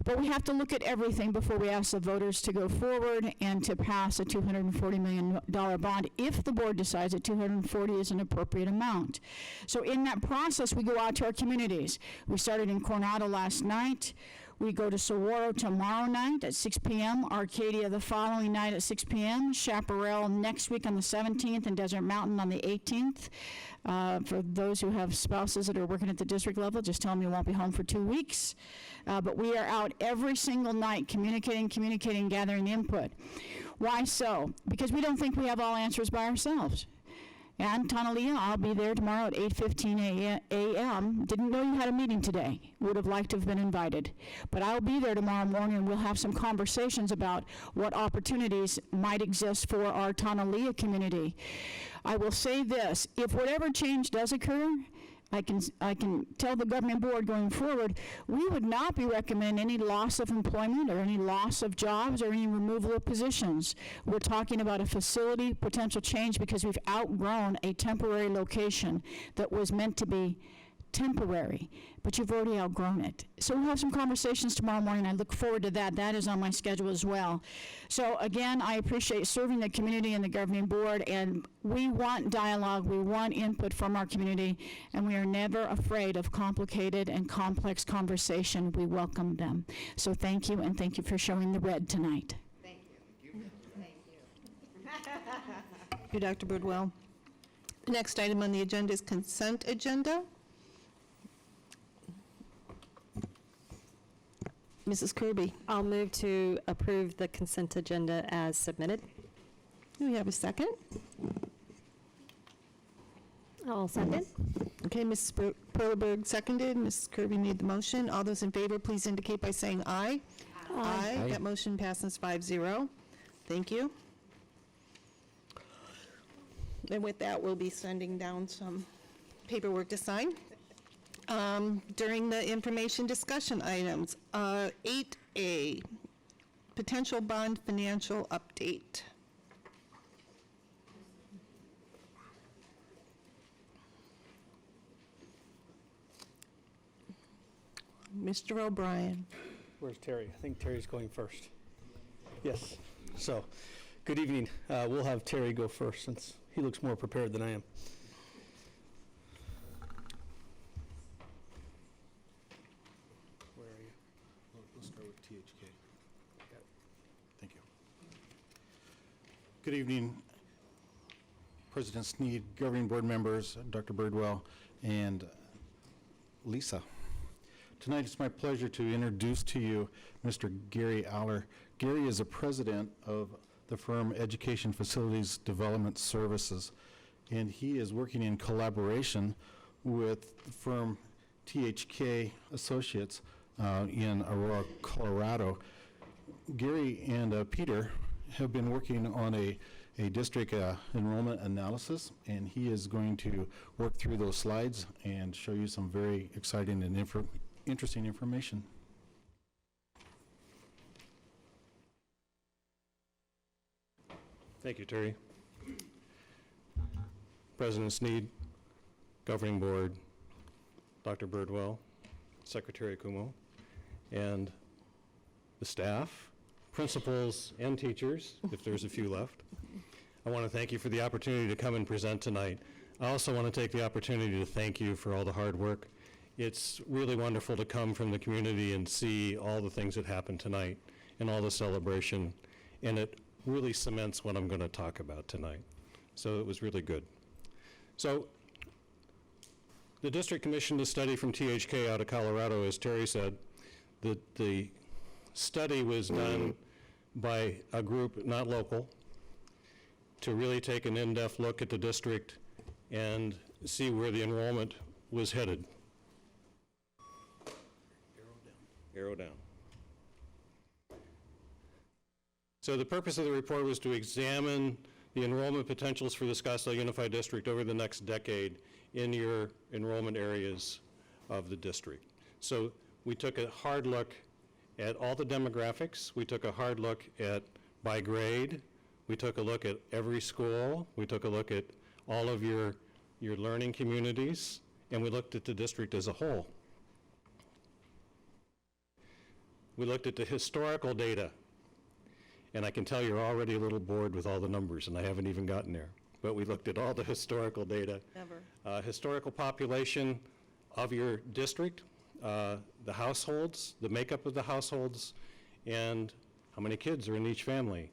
E: But we have to look at everything before we ask the voters to go forward and to pass a $240 million bond if the board decides that $240 is an appropriate amount. So in that process, we go out to our communities. We started in Coronado last night. We go to Saguaro tomorrow night at 6 p.m., Arcadia the following night at 6 p.m., Chaparral next week on the 17th, and Desert Mountain on the 18th. For those who have spouses that are working at the district level, just tell them you won't be home for 2 weeks. But we are out every single night communicating, gathering input. Why so? Because we don't think we have all answers by ourselves. And Tonalea, I'll be there tomorrow at 8:15 a.m. Didn't know you had a meeting today. Would have liked to have been invited. But I'll be there tomorrow morning, and we'll have some conversations about what opportunities might exist for our Tonalea community. I will say this, if whatever change does occur, I can tell the governing board going forward, we would not be recommending any loss of employment or any loss of jobs or any removal of positions. We're talking about a facility potential change because we've outgrown a temporary location that was meant to be temporary, but you've already outgrown it. So we'll have some conversations tomorrow morning. I look forward to that. That is on my schedule as well. So again, I appreciate serving the community and the governing board, and we want dialogue, we want input from our community, and we are never afraid of complicated and complex conversation. We welcome them. So thank you, and thank you for showing the red tonight.
A: Thank you. Thank you. Thank you, Dr. Birdwell. The next item on the agenda is consent agenda. Mrs. Kirby.
K: I'll move to approve the consent agenda as submitted.
A: Do we have a second?
C: I'll second.
A: Okay, Mrs. Perleberg seconded. Mrs. Kirby made the motion. All those in favor, please indicate by saying aye. Aye. That motion passes 5-0. Thank you. And with that, we'll be sending down some paperwork to sign. During the information discussion items, 8A, potential bond financial update. Mr. O'Brien.
F: Where's Terry? I think Terry's going first. Yes. So, good evening. We'll have Terry go first since he looks more prepared than I am. Where are you?
B: We'll start with THK. Got it. Thank you. Good evening, President Sneed, governing board members, Dr. Birdwell, and Lisa. Tonight it's my pleasure to introduce to you Mr. Gary Aller. Gary is the president of the firm Education Facilities Development Services, and he is working in collaboration with the firm THK Associates in Aurora, Colorado. Gary and Peter have been working on a district enrollment analysis, and he is going to work through those slides and show you some very exciting and interesting information.
V: Thank you, Terry. President Sneed, Governing Board, Dr. Birdwell, Secretary Kumo, and the staff, principals, and teachers, if there's a few left. I want to thank you for the opportunity to come and present tonight. I also want to take the opportunity to thank you for all the hard work. It's really wonderful to come from the community and see all the things that happened tonight and all the celebration, and it really cements what I'm going to talk about tonight. So it was really good. So the district commissioned a study from THK out of Colorado, as Terry said. The study was done by a group, not local, to really take an in-depth look at the district and see where the enrollment was headed. Arrow down. So the purpose of the report was to examine the enrollment potentials for the Scottsdale Unified District over the next decade in your enrollment areas of the district. So we took a hard look at all the demographics. We took a hard look at by grade. We took a look at every school. We took a look at all of your learning communities, and we looked at the district as a whole. We looked at the historical data, and I can tell you're already a little bored with all the numbers, and I haven't even gotten there. But we looked at all the historical data. Historical population of your district, the households, the makeup of the households, and how many kids are in each family.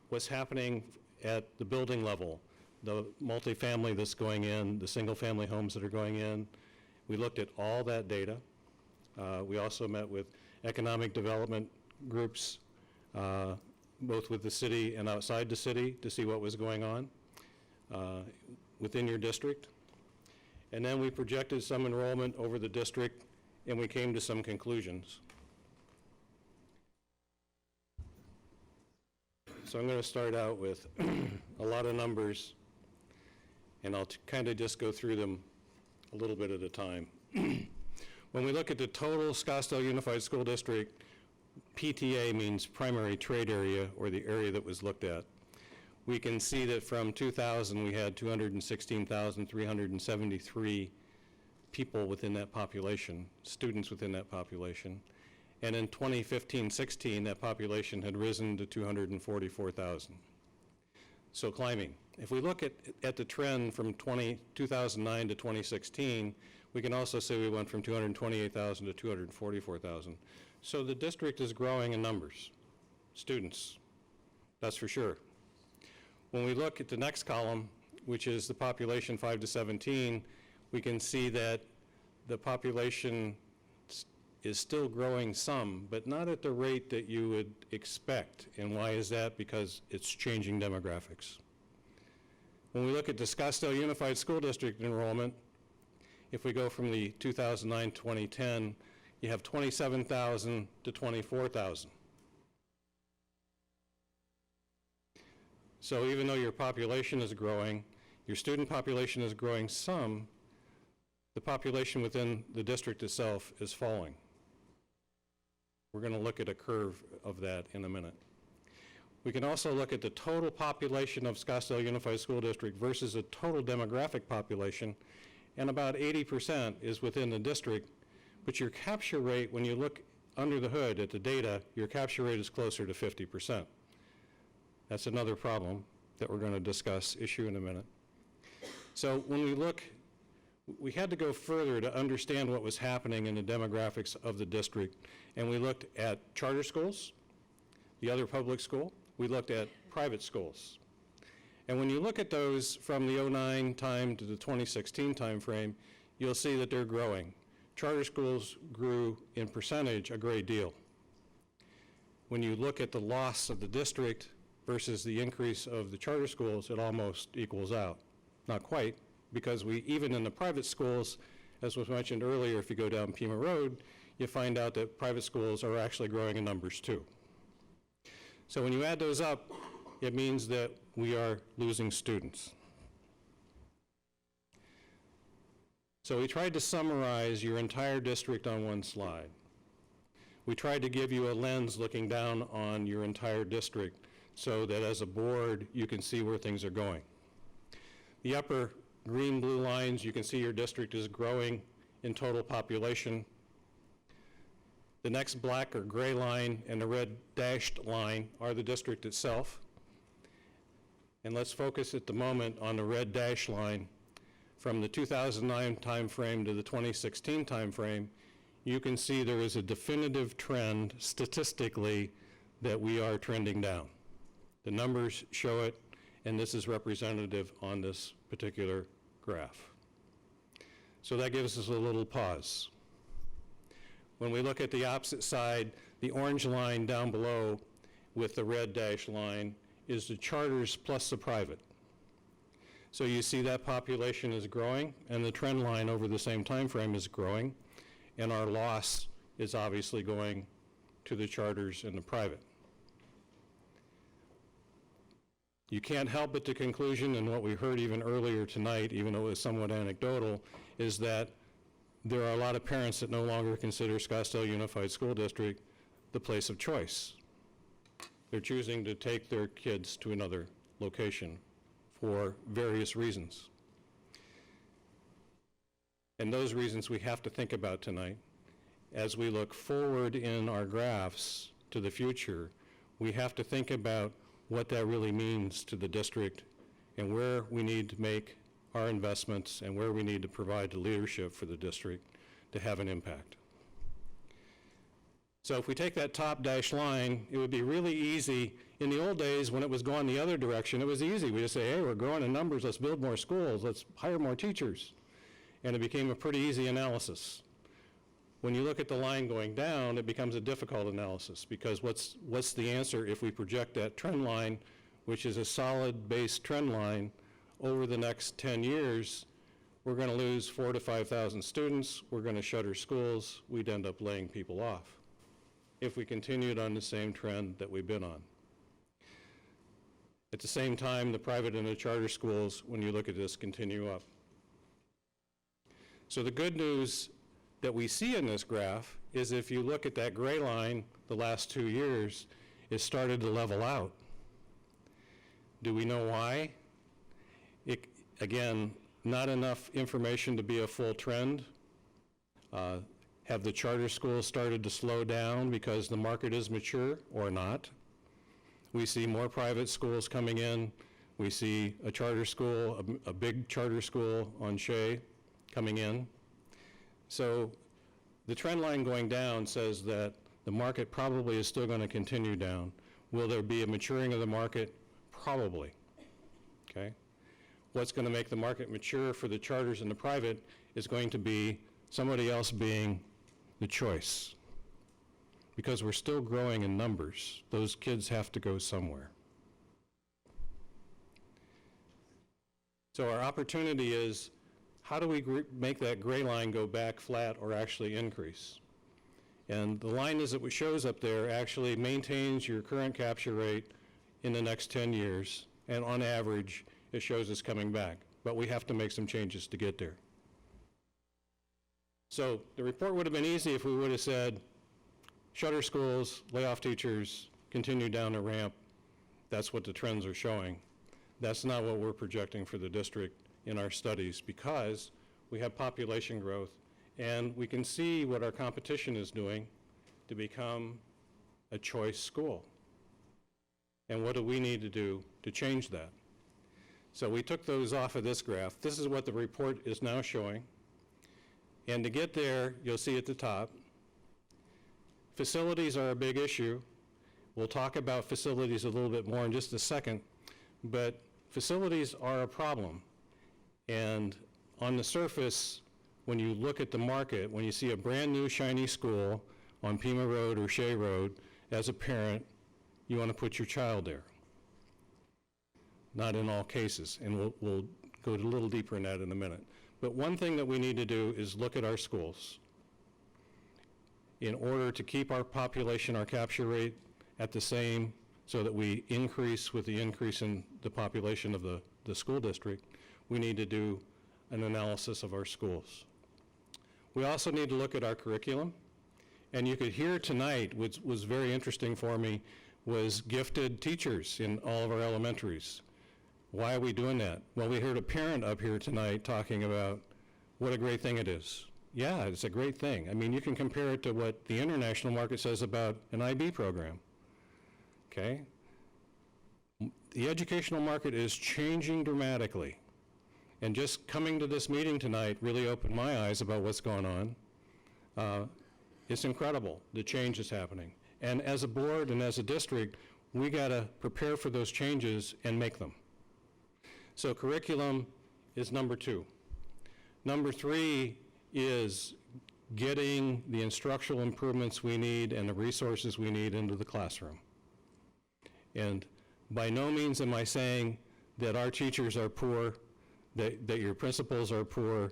V: What's happening at the building level, the multifamily that's going in, the single-family homes that are going in. We looked at all that data. We also met with economic development groups, both with the city and outside the city, to see what was going on. within your district, and then we projected some enrollment over the district, and we came to some conclusions. So I'm going to start out with a lot of numbers, and I'll kind of just go through them a little bit at a time. When we look at the total Scottsdale Unified School District, PTA means primary trade area, or the area that was looked at. We can see that from 2000 we had 216,373 people within that population, students within that population. And in 2015-16, that population had risen to 244,000. So climbing. If we look at the trend from 2009 to 2016, we can also say we went from 228,000 to 244,000. So the district is growing in numbers, students, that's for sure. When we look at the next column, which is the population 5 to 17, we can see that the population is still growing some, but not at the rate that you would expect. And why is that? Because it's changing demographics. When we look at the Scottsdale Unified School District enrollment, if we go from the 2009-2010, you have 27,000 to 24,000. So even though your population is growing, your student population is growing some, the population within the district itself is falling. We're going to look at a curve of that in a minute. We can also look at the total population of Scottsdale Unified School District versus the total demographic population, and about 80% is within the district, but your capture rate, when you look under the hood at the data, your capture rate is closer to 50%. That's another problem that we're going to discuss, issue in a minute. So when we look, we had to go further to understand what was happening in the demographics of the district, and we looked at charter schools, the other public school, we looked at private schools. And when you look at those from the 09 time to the 2016 time frame, you'll see that they're growing. Charter schools grew in percentage a great deal. When you look at the loss of the district versus the increase of the charter schools, it almost equals out. Not quite, because we, even in the private schools, as was mentioned earlier, if you go down Pima Road, you find out that private schools are actually growing in numbers too. So when you add those up, it means that we are losing students. So we tried to summarize your entire district on one slide. We tried to give you a lens looking down on your entire district so that as a board, you can see where things are going. The upper green, blue lines, you can see your district is growing in total population. The next black or gray line and the red dashed line are the district itself. And let's focus at the moment on the red dash line. From the 2009 timeframe to the 2016 timeframe, you can see there is a definitive trend statistically that we are trending down. The numbers show it, and this is representative on this particular graph. So that gives us a little pause. When we look at the opposite side, the orange line down below with the red dash line is the charters plus the private. So you see that population is growing, and the trend line over the same time frame is growing, and our loss is obviously going to the charters and the private. You can't help but the conclusion, and what we heard even earlier tonight, even though it was somewhat anecdotal, is that there are a lot of parents that no longer consider Scottsdale Unified School District the place of choice. They're choosing to take their kids to another location for various reasons. And those reasons we have to think about tonight. As we look forward in our graphs to the future, we have to think about what that really means to the district and where we need to make our investments and where we need to provide the leadership for the district to have an impact. So if we take that top dash line, it would be really easy. In the old days, when it was going the other direction, it was easy. We just say, hey, we're growing in numbers, let's build more schools, let's hire more teachers. And it became a pretty easy analysis. When you look at the line going down, it becomes a difficult analysis, because what's the answer if we project that trend line, which is a solid base trend line, over the next 10 years, we're going to lose 4,000 to 5,000 students, we're going to shutter schools, we'd end up laying people off if we continued on the same trend that we've been on. At the same time, the private and the charter schools, when you look at this, continue up. So the good news that we see in this graph is if you look at that gray line, the last 2 years, it started to level out. Do we know why? Again, not enough information to be a full trend. Have the charter schools started to slow down because the market is mature or not? We see more private schools coming in. We see a charter school, a big charter school on Shea coming in. So the trend line going down says that the market probably is still going to continue down. Will there be a maturing of the market? Probably. Okay? What's going to make the market mature for the charters and the private is going to be somebody else being the choice. Because we're still growing in numbers. Those kids have to go somewhere. So our opportunity is, how do we make that gray line go back flat or actually increase? And the line as it shows up there actually maintains your current capture rate in the next 10 years, and on average, it shows us coming back. But we have to make some changes to get there. So the report would have been easy if we would have said, shutter schools, lay off teachers, continue down the ramp. That's what the trends are showing. That's not what we're projecting for the district in our studies, because we have population growth and we can see what our competition is doing to become a choice school. And what do we need to do to change that? So we took those off of this graph. This is what the report is now showing. And to get there, you'll see at the top, facilities are a big issue. We'll talk about facilities a little bit more in just a second, but facilities are a problem. And on the surface, when you look at the market, when you see a brand new shiny school on Pima Road or Shea Road, as a parent, you want to put your child there. Not in all cases, and we'll go a little deeper in that in a minute. But one thing that we need to do is look at our schools in order to keep our population, our capture rate at the same, so that we increase with the increase in the population of the school district. We need to do an analysis of our schools. We also need to look at our curriculum. And you could hear tonight, which was very interesting for me, was gifted teachers in all of our elementaries. Why are we doing that? Well, we heard a parent up here tonight talking about what a great thing it is. Yeah, it's a great thing. I mean, you can compare it to what the international market says about an IB program. Okay? The educational market is changing dramatically. And just coming to this meeting tonight really opened my eyes about what's going on. It's incredible, the change is happening. And as a board and as a district, we gotta prepare for those changes and make them. So curriculum is number 2. Number 3 is getting the instructional improvements we need and the resources we need into the classroom. And by no means am I saying that our teachers are poor, that your principals are poor,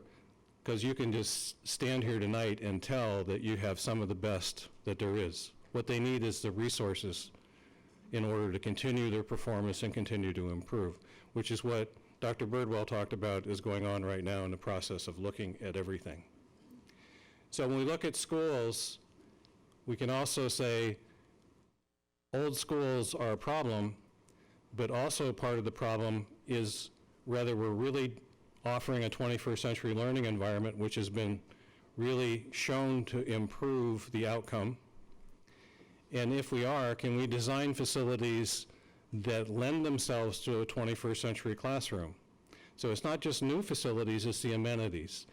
V: because you can just stand here tonight and tell that you have some of the best that there is. What they need is the resources in order to continue their performance and continue to improve, which is what Dr. Birdwell talked about is going on right now in the process of looking at everything. So when we look at schools, we can also say old schools are a problem, but also part of the problem is whether we're really offering a 21st century learning environment, which has been really shown to improve the outcome. And if we are, can we design facilities that lend themselves to a 21st century classroom? So it's not just new facilities, it's the amenities.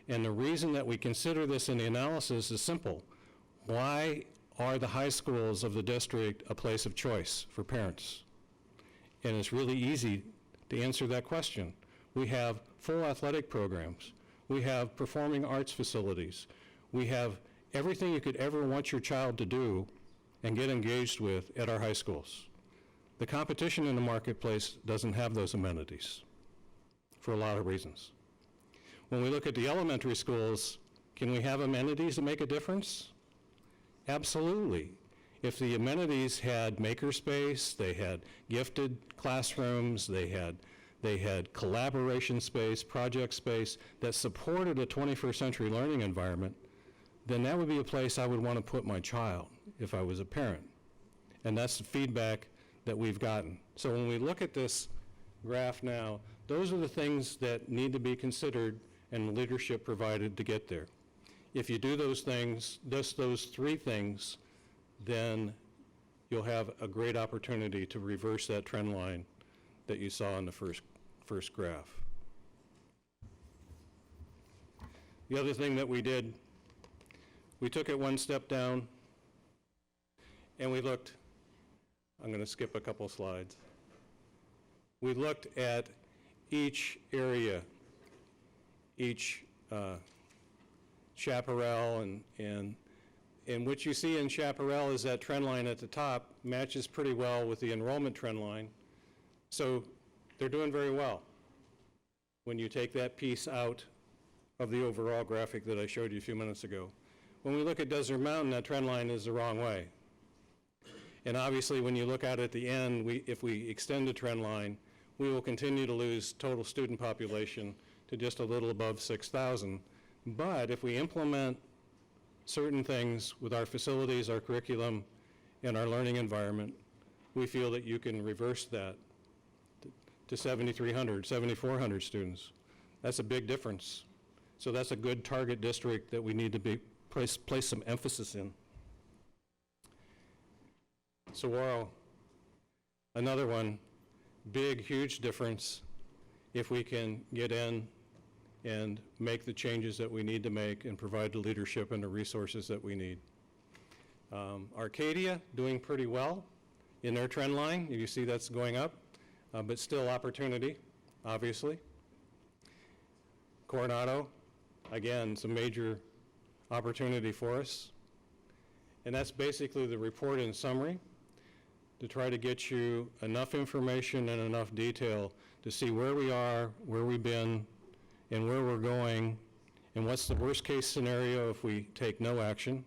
V: And the reason that we consider this in the analysis is simple. Why are the high schools of the district a place of choice for parents? And it's really easy to answer that question. We have full athletic programs. We have performing arts facilities. We have everything you could ever want your child to do and get engaged with at our high schools. The competition in the marketplace doesn't have those amenities. for a lot of reasons. When we look at the elementary schools, can we have amenities that make a difference? Absolutely. If the amenities had makerspace, they had gifted classrooms, they had collaboration space, project space that supported a 21st century learning environment, then that would be a place I would want to put my child if I was a parent. And that's the feedback that we've gotten. So when we look at this graph now, those are the things that need to be considered and leadership provided to get there. If you do those things, just those three things, then you'll have a great opportunity to reverse that trend line that you saw in the first graph. The other thing that we did, we took it one step down and we looked, I'm going to skip a couple slides. We looked at each area, each chaparral, and what you see in chaparral is that trend line at the top matches pretty well with the enrollment trend line. So they're doing very well when you take that piece out of the overall graphic that I showed you a few minutes ago. When we look at Desert Mountain, that trend line is the wrong way. And obviously, when you look out at the end, if we extend the trend line, we will continue to lose total student population to just a little above 6,000. But if we implement certain things with our facilities, our curriculum, and our learning environment, we feel that you can reverse that to 7,300, 7,400 students. That's a big difference. So that's a good target district that we need to place some emphasis in. Saguaro, another one, big, huge difference if we can get in and make the changes that we need to make and provide the leadership and the resources that we need. Arcadia, doing pretty well in their trend line. You see that's going up, but still opportunity, obviously. Coronado, again, some major opportunity for us. And that's basically the report in summary, to try to get you enough information and enough detail to see where we are, where we've been, and where we're going, and what's the worst case scenario if we take no action,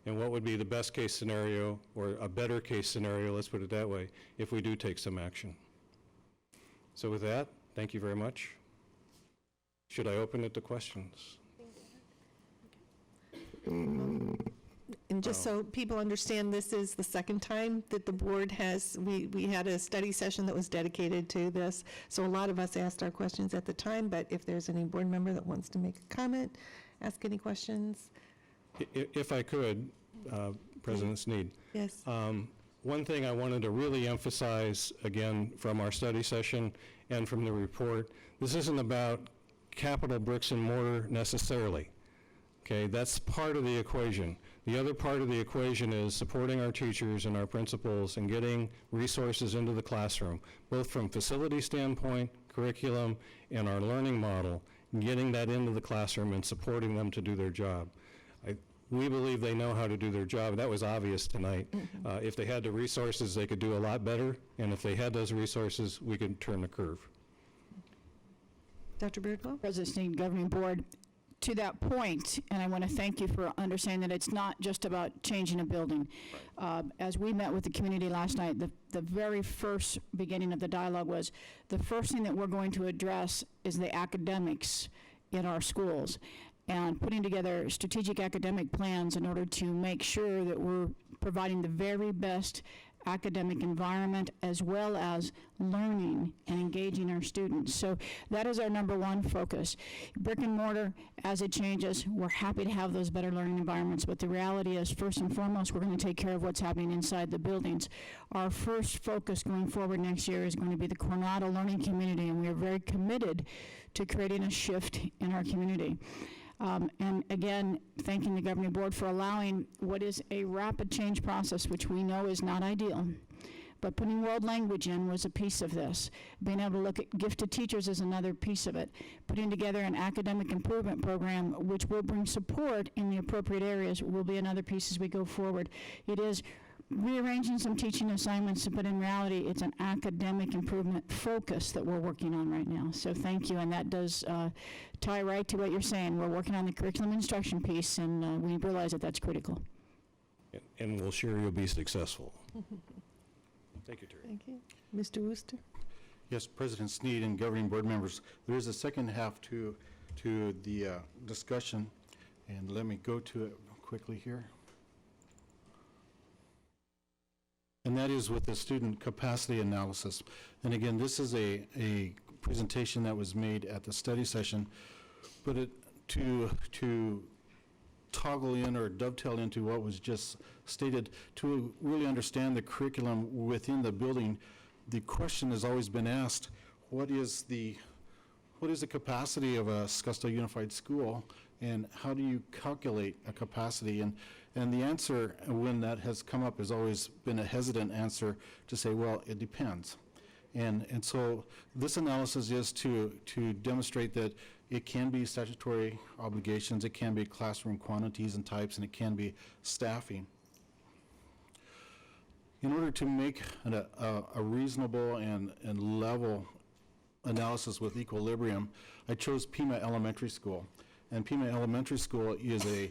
V: and what would be the best case scenario, or a better case scenario, let's put it that way, if we do take some action. So with that, thank you very much. Should I open it to questions?
A: And just so people understand, this is the second time that the board has, we had a study session that was dedicated to this. So a lot of us asked our questions at the time, but if there's any board member that wants to make a comment, ask any questions.
V: If I could, President Sneed.
A: Yes.
V: One thing I wanted to really emphasize, again, from our study session and from the report, this isn't about capital bricks and mortar necessarily. Okay, that's part of the equation. The other part of the equation is supporting our teachers and our principals and getting resources into the classroom, both from facility standpoint, curriculum, and our learning model, getting that into the classroom and supporting them to do their job. We believe they know how to do their job. That was obvious tonight. Mm-hmm. If they had the resources, they could do a lot better, and if they had those resources, we could turn the curve.
A: Dr. Birdwell?
E: President Sneed, Governing Board, to that point, and I want to thank you for understanding that it's not just about changing a building. As we met with the community last night, the very first beginning of the dialogue was the first thing that we're going to address is the academics in our schools, and putting together strategic academic plans in order to make sure that we're providing the very best academic environment as well as learning and engaging our students. So that is our number one focus. Brick and mortar, as it changes, we're happy to have those better learning environments, but the reality is, first and foremost, we're going to take care of what's happening inside the buildings. Our first focus going forward next year is going to be the Coronado learning community, and we are very committed to creating a shift in our community. And again, thanking the governing board for allowing what is a rapid change process, which we know is not ideal. But putting world language in was a piece of this. Being able to look at gifted teachers is another piece of it. Putting together an academic improvement program, which will bring support in the appropriate areas, will be another piece as we go forward. It is rearranging some teaching assignments, but in reality, it's an academic improvement focus that we're working on right now. So thank you, and that does tie right to what you're saying. We're working on the curriculum instruction piece, and we realize that that's critical.
V: And we'll share you'll be successful. Thank you, Terry.
K: Thank you. Mr. Wooster?
B: Yes, President Sneed and governing board members, there is a second half to the discussion, and let me go to it quickly here. And that is with the student capacity analysis. And again, this is a presentation that was made at the study session, but to toggle in or dovetail into what was just stated, to really understand the curriculum within the building, the question has always been asked, what is the capacity of a Scottsdale Unified School, and how do you calculate a capacity? And the answer, when that has come up, has always been a hesitant answer to say, well, it depends. And so this analysis is to demonstrate that it can be statutory obligations, it can be classroom quantities and types, and it can be staffing. In order to make a reasonable and level analysis with equilibrium, I chose Pima Elementary School. And Pima Elementary School is a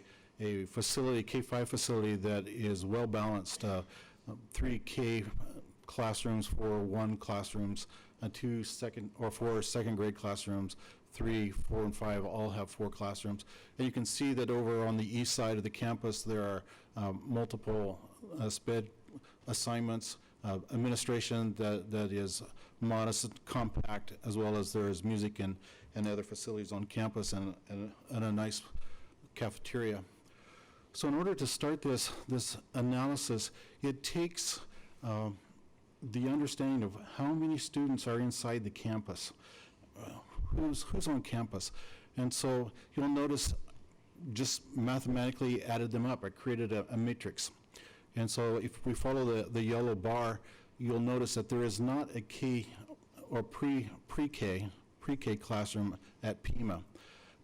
B: facility, K-5 facility, that is well balanced. 3 K classrooms, 4 1 classrooms, and 4 second grade classrooms. 3, 4, and 5 all have 4 classrooms. And you can see that over on the east side of the campus there are multiple SPED assignments, administration that is modest, compact, as well as there is music and other facilities on campus, and a nice cafeteria. So in order to start this analysis, it takes the understanding of how many students are inside the campus, who's on campus. And so you'll notice, just mathematically added them up. I created a matrix. And so if we follow the yellow bar, you'll notice that there is not a K or pre-K classroom at Pima,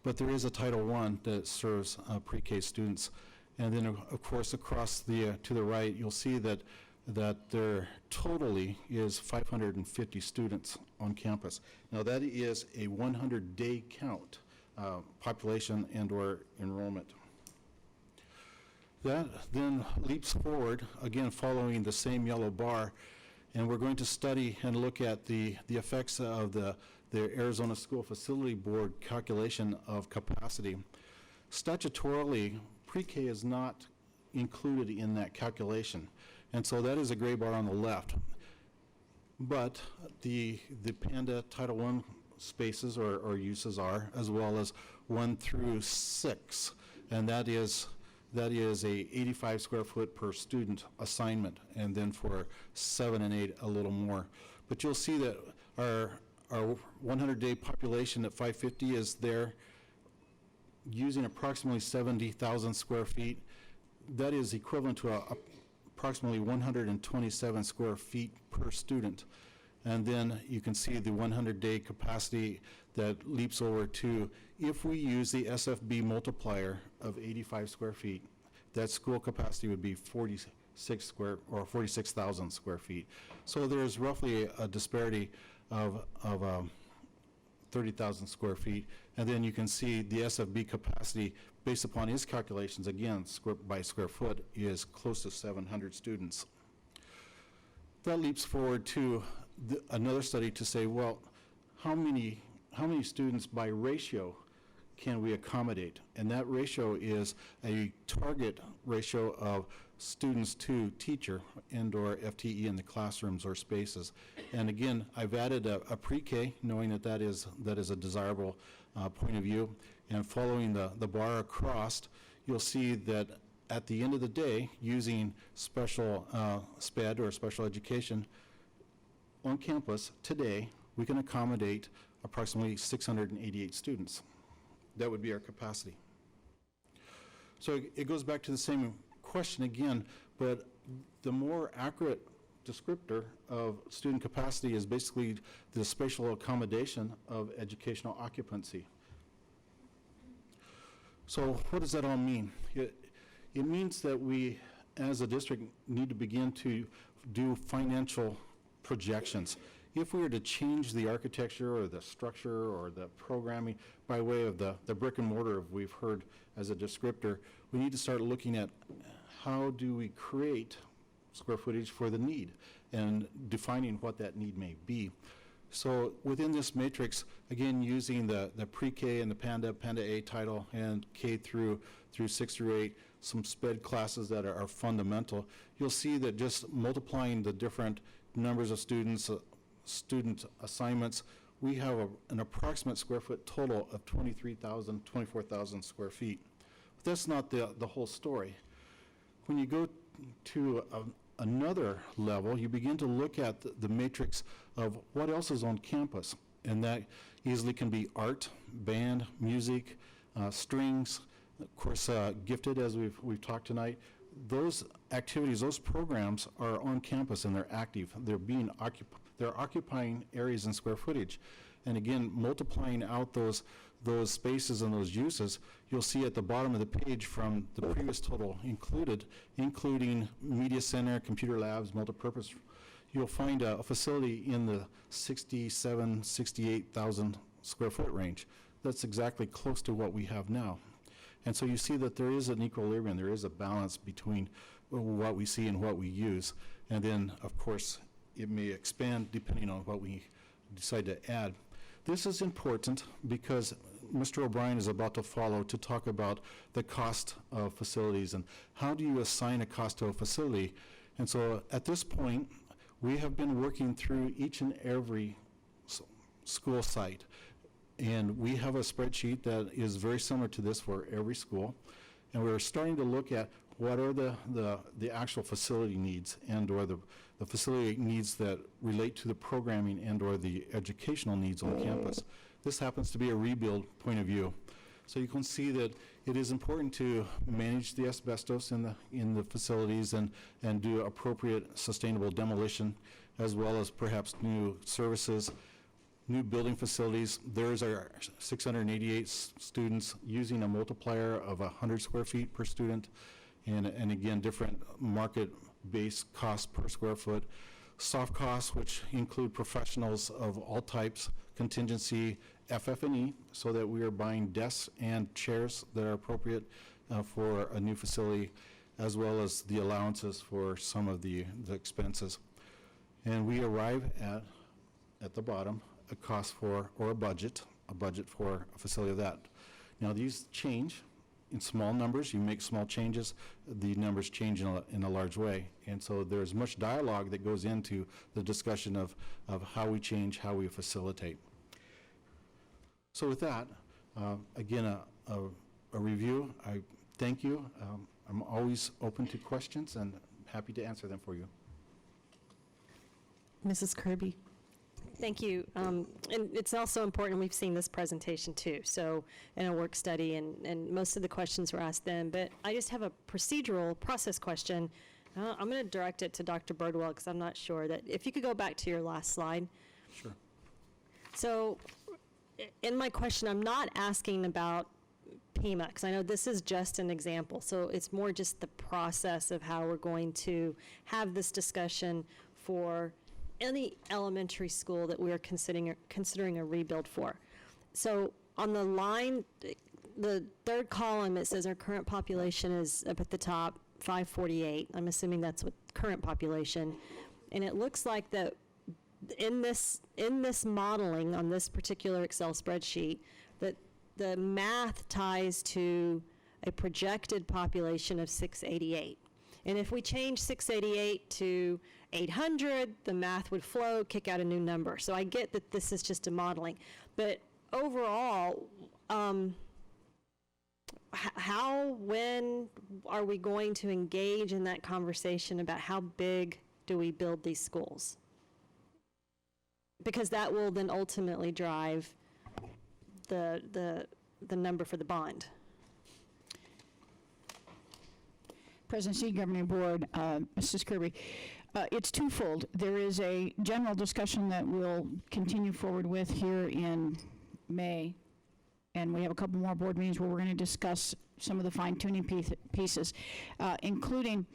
B: but there is a Title I that serves pre-K students. And then of course across to the right, you'll see that there totally is 550 students on campus. Now that is a 100-day count, population and or enrollment. That then leaps forward, again following the same yellow bar, and we're going to study and look at the effects of the Arizona School Facility Board calculation of capacity. Statutorily, pre-K is not included in that calculation, and so that is a gray bar on the left. But the Panda Title I spaces or uses are, as well as 1 through 6, and that is a 85 square foot per student assignment, and then for 7 and 8 a little more. But you'll see that our 100-day population at 550 is there using approximately 70,000 square feet. That is equivalent to approximately 127 square feet per student. And then you can see the 100-day capacity that leaps over to, if we use the SFB multiplier of 85 square feet, that school capacity would be 46,000 square feet. So there's roughly a disparity of 30,000 square feet. And then you can see the SFB capacity, based upon his calculations, again, by square foot, is close to 700 students. That leaps forward to another study to say, well, how many students by ratio can we accommodate? And that ratio is a target ratio of students to teacher and or FTE in the classrooms or spaces. And again, I've added a pre-K, knowing that is a desirable point of view. And following the bar across, you'll see that at the end of the day, using special SPED or special education on campus today, we can accommodate approximately 688 students. That would be our capacity. So it goes back to the same question again, but the more accurate descriptor of student capacity is basically the spatial accommodation of educational occupancy. So what does that all mean? It means that we as a district, need to begin to do financial projections. If we were to change the architecture or the structure or the programming by way of the brick and mortar we've heard as a descriptor, we need to start looking at how do we create square footage for the need and defining what that need may be. So within this matrix, again, using the pre-K and the Panda A title and K through 6 through 8, some SPED classes that are fundamental, you'll see that just multiplying the different numbers of students, student assignments, we have an approximate square foot total of 23,000, 24,000 square feet. But that's not the whole story. When you go to another level, you begin to look at the matrix of what else is on campus, and that easily can be art, band, music, strings, of course, gifted, as we've talked tonight. Those activities, those programs are on campus and they're active. They're occupying areas in square footage. And again, multiplying out those spaces and those uses, you'll see at the bottom of the page from the previous total included, including media center, computer labs, multipurpose, you'll find a facility in the 67, 68,000 square foot range. That's exactly close to what we have now. And so you see that there is an equilibrium, there is a balance between what we see and what we use. And then, of course, it may expand depending on what we decide to add. This is important because Mr. O'Brien is about to follow to talk about the cost of facilities and how do you assign a cost to a facility. And so at this point, we have been working through each and every school site. And we have a spreadsheet that is very similar to this for every school. And we're starting to look at what are the actual facility needs and or the facility needs that relate to the programming and or the educational needs on campus. This happens to be a rebuild point of view. So you can see that it is important to manage the asbestos in the facilities and do appropriate sustainable demolition, as well as perhaps new services, new building facilities. There's our 688 students using a multiplier of 100 square feet per student, and again, different market-based costs per square foot. Soft costs, which include professionals of all types, contingency, FF&E, so that we are buying desks and chairs that are appropriate for a new facility, as well as the allowances for some of the expenses. And we arrive at the bottom, a cost for, or a budget for a facility of that. Now these change in small numbers. You make small changes, the numbers change in a large way. And so there's much dialogue that goes into the discussion of how we change, how we facilitate. So with that, again, a review. I thank you. I'm always open to questions and happy to answer them for you.
K: Mrs. Kirby.
H: Thank you. And it's also important, we've seen this presentation too, so in a work study, and most of the questions were asked then, but I just have a procedural process question. I'm going to direct it to Dr. Birdwell because I'm not sure that, if you could go back to your last slide.
B: Sure.
H: So in my question, I'm not asking about PEMA, because I know this is just an example, so it's more just the process of how we're going to have this discussion for any elementary school that we're considering a rebuild for. So on the line, the third column, it says our current population is up at the top, 548. I'm assuming that's what current population. And it looks like that in this modeling on this particular Excel spreadsheet, that the math ties to a projected population of 688. And if we change 688 to 800, the math would flow, kick out a new number. So I get that this is just a modeling. But overall, when are we going to engage in that conversation about how big do we build these schools? Because that will then ultimately drive the number for the bond.
E: President Seed, Governing Board, Mrs. Kirby, it's twofold. There is a general discussion that we'll continue forward with here in May, and we have a couple more board meetings where we're going to discuss some of the fine-tuning pieces, including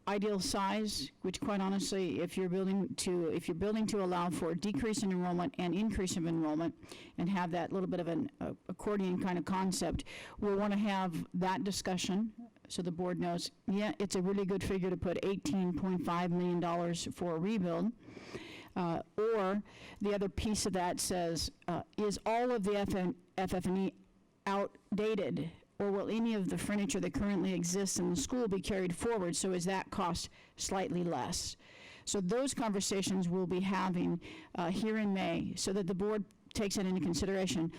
E: ideal size, which quite honestly, if you're building to allow for a decrease in enrollment and increase of enrollment, and have that little bit of an accordion kind of concept, we'll want to have that discussion so the board knows, yeah, it's a really good figure to put $18.5 million for a rebuild. Or the other piece of that says, is all of the FF&E outdated, or will any of the furniture that currently exists in the school be carried forward? So is that cost slightly less? So those conversations we'll be having here in May, so that the board takes it into consideration.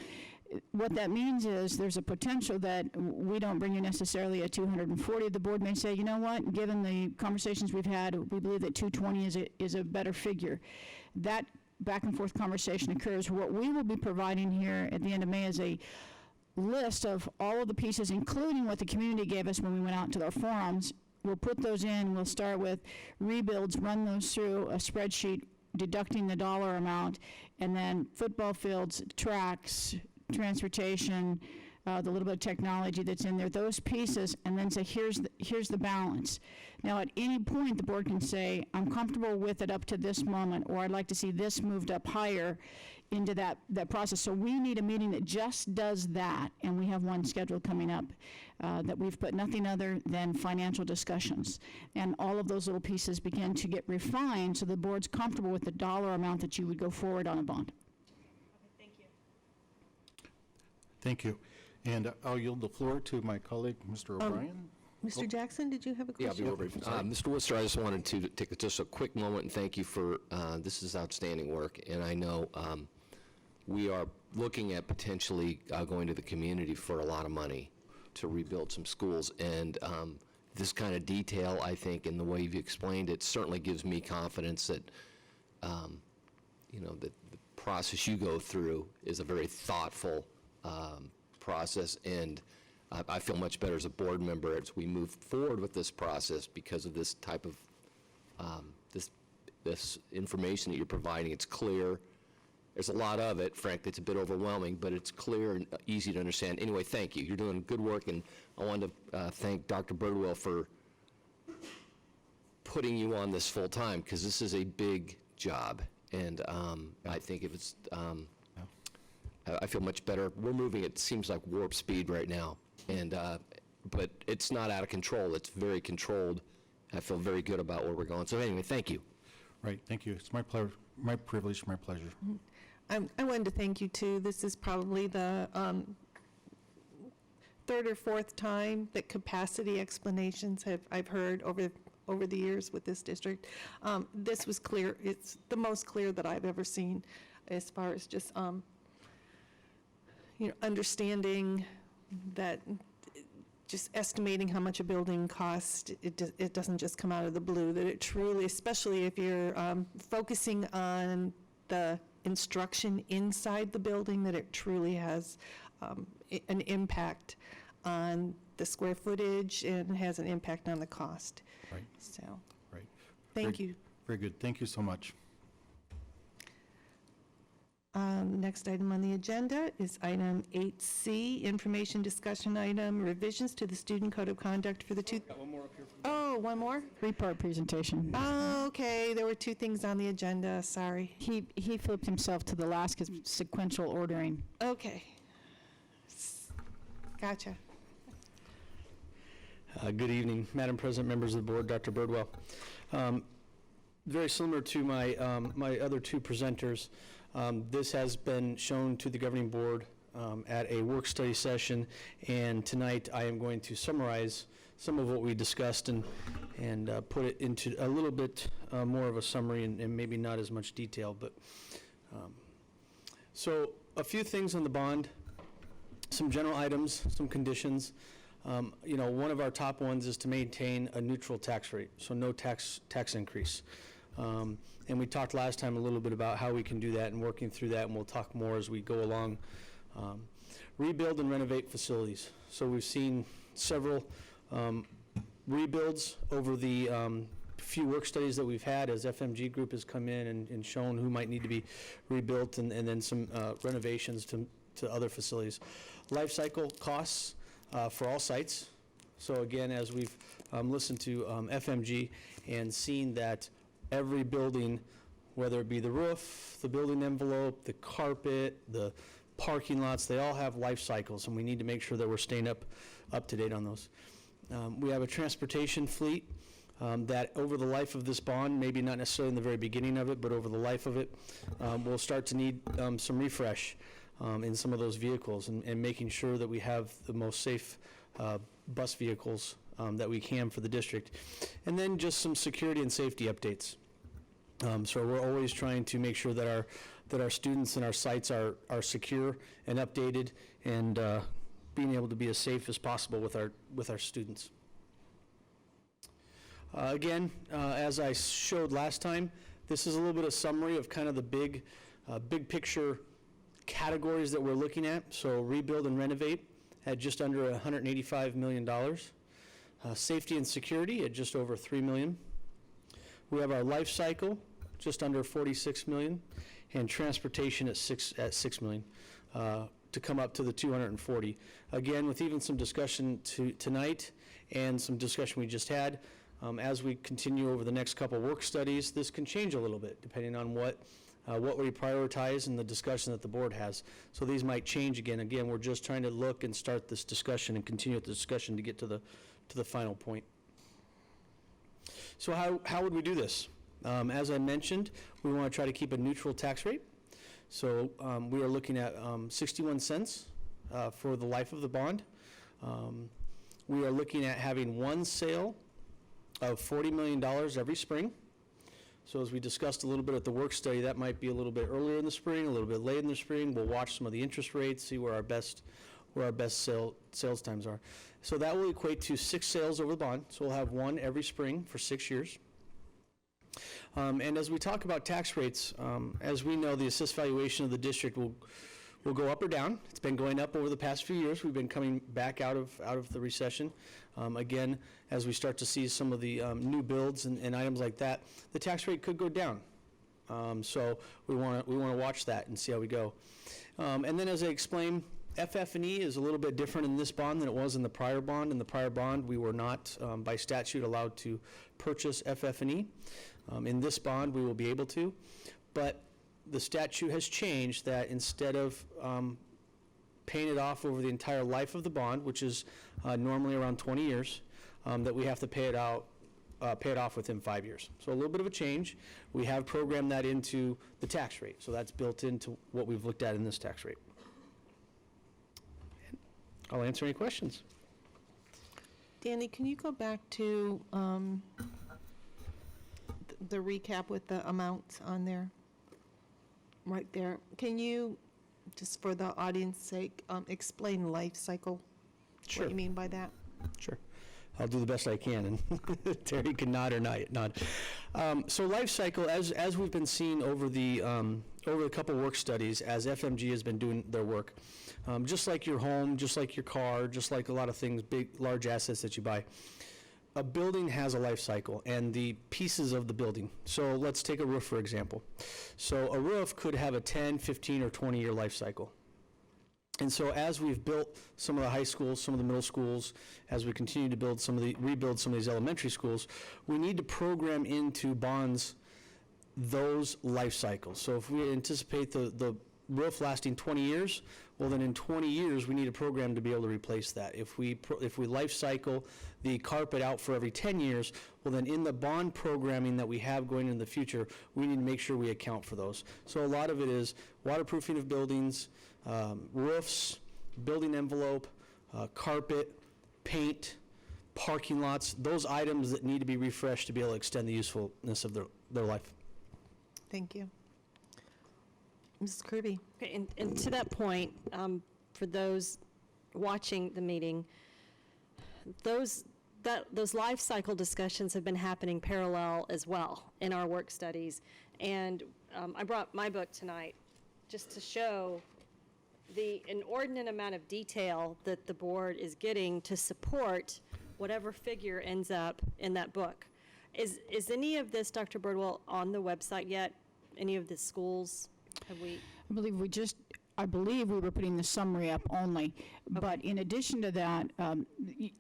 E: What that means is there's a potential that we don't bring you necessarily a 240. The board may say, you know what, given the conversations we've had, we believe that 220 is a better figure. That back and forth conversation occurs. What we will be providing here at the end of May is a list of all of the pieces, including what the community gave us when we went out to our forums. We'll put those in. We'll start with rebuilds, run those through a spreadsheet, deducting the dollar amount, and then football fields, tracks, transportation, the little bit of technology that's in there, those pieces, and then say, here's the balance. Now, at any point, the board can say, I'm comfortable with it up to this moment, or I'd like to see this moved up higher into that process. So we need a meeting that just does that, and we have one scheduled coming up that we've put nothing other than financial discussions. And all of those little pieces begin to get refined so the board's comfortable with the dollar amount that you would go forward on a bond.
B: Thank you. And I'll yield the floor to my colleague, Mr. O'Brien.
P: Mr. Jackson, did you have a
G: Yeah,
P: question?
G: I'll be real brief. Mr. Worcester, I just wanted to take just a quick moment and thank you for, this is outstanding work, and I know we are looking at potentially going to the community for a lot of money to rebuild some schools, and this kind of detail, I think, in the way you've explained it, certainly gives me confidence that, you know, that the process you go through is a very thoughtful process, and I feel much better as a board member as we move forward with this process because of this type of this information that you're providing. It's clear. There's a lot of it. Frankly, it's a bit overwhelming, but it's clear and easy to understand. Anyway, thank you. You're doing good work, and I wanted to thank Dr. Birdwell for putting you on this full time, because this is a big job, and I think if it's I feel much better. We're moving, it seems like warp speed right now, and but it's not out of control. It's very controlled. I feel very good about where we're going. So anyway, thank you.
B: Right, thank you. It's my privilege, my pleasure.
A: I wanted to thank you, too. This is probably the third or fourth time that capacity explanations I've heard over the years with this district. This was clear. It's the most clear that I've ever seen as far as just you know, understanding that, just estimating how much a building costs, it doesn't just come out of the blue, that it truly, especially if you're focusing on the instruction inside the building, that it truly has an impact on the square footage and has an impact on the cost.
B: Right.
A: So,
B: right.
A: Thank you.
B: Very good. Thank you so much.
A: Next item on the agenda is item 8C, information discussion item, revisions to the student code of conduct for the
T: One more up here.
A: Oh, one more?
E: Three-part presentation.
A: Oh, okay, there were two things on the agenda, sorry.
E: He flipped himself to the last because sequential ordering.
A: Okay. Gotcha.
F: Good evening, Madam President, members of the board, Dr. Birdwell. Very similar to my, my other two presenters, this has been shown to the governing board at a work study session, and tonight I am going to summarize some of what we discussed and put it into a little bit more of a summary and maybe not as much detail. But so a few things on the bond, some general items, some conditions. You know, one of our top ones is to maintain a neutral tax rate, so no tax increase. And we talked last time a little bit about how we can do that and working through that, and we'll talk more as we go along. Rebuild and renovate facilities. So we've seen several rebuilds over the few work studies that we've had as FMG Group has come in and shown who might need to be rebuilt, and then some renovations to other facilities. Life cycle costs.
T: for all sites. So again, as we've listened to FMG and seen that every building, whether it be the roof, the building envelope, the carpet, the parking lots, they all have life cycles, and we need to make sure that we're staying up to date on those. We have a transportation fleet that over the life of this bond, maybe not necessarily in the very beginning of it, but over the life of it, we'll start to need some refresh in some of those vehicles and making sure that we have the most safe bus vehicles that we can for the district. And then just some security and safety updates. So we're always trying to make sure that our students and our sites are secure and updated and being able to be as safe as possible with our students. Again, as I showed last time, this is a little bit of summary of kind of the big picture categories that we're looking at. So rebuild and renovate at just under $185 million. Safety and security at just over $3 million. We have our life cycle, just under $46 million, and transportation at $6 million, to come up to the 240. Again, with even some discussion tonight and some discussion we just had, as we continue over the next couple work studies, this can change a little bit depending on what we prioritize and the discussion that the board has. So these might change again. Again, we're just trying to look and start this discussion and continue the discussion to get to the final point. So how would we do this? As I mentioned, we want to try to keep a neutral tax rate. So we are looking at 61 cents for the life of the bond. We are looking at having one sale of $40 million every spring. So as we discussed a little bit at the work study, that might be a little bit earlier in the spring, a little bit late in the spring. We'll watch some of the interest rates, see where our best sales times are. So that will equate to 6 sales over the bond. So we'll have one every spring for 6 years. And as we talk about tax rates, as we know, the assessed valuation of the district will go up or down. It's been going up over the past few years. We've been coming back out of the recession. Again, as we start to see some of the new builds and items like that, the tax rate could go down. So we want to watch that and see how we go. And then, as I explained, FF&E is a little bit different in this bond than it was in the prior bond. In the prior bond, we were not, by statute, allowed to purchase FF&E. In this bond, we will be able to, but the statute has changed that instead of paying it off over the entire life of the bond, which is normally around 20 years, that we have to pay it off within 5 years. So a little bit of a change. We have programmed that into the tax rate, so that's built into what we've looked at in this tax rate. I'll answer any questions.
A: Danny, can you go back to the recap with the amounts on there? Right there. Can you, just for the audience's sake, explain life cycle?
T: Sure.
A: What you mean by that?
T: Sure. I'll do the best I can, and Terry can nod or nod. So life cycle, as we've been seeing over the couple work studies, as FMG has been doing their work, just like your home, just like your car, just like a lot of things, large assets that you buy, a building has a life cycle and the pieces of the building. So let's take a roof, for example. So a roof could have a 10, 15, or 20-year life cycle. And so as we've built some of the high schools, some of the middle schools, as we continue to rebuild some of these elementary schools, we need to program into bonds those life cycles. So if we anticipate the roof lasting 20 years, well then in 20 years we need a program to be able to replace that. If we life cycle the carpet out for every 10 years, well then in the bond programming that we have going into the future, we need to make sure we account for those. So a lot of it is waterproofing of buildings, roofs, building envelope, carpet, paint, parking lots, those items that need to be refreshed to be able to extend the usefulness of their life.
A: Thank you. Mrs. Kirby.
H: Okay, and to that point, for those watching the meeting, those life cycle discussions have been happening parallel as well in our work studies. And I brought my book tonight just to show the inordinate amount of detail that the board is getting to support whatever figure ends up in that book. Is any of this, Dr. Birdwell, on the website yet? Any of the schools? Have we?
E: I believe we just I believe we were putting the summary up only. But in addition to that,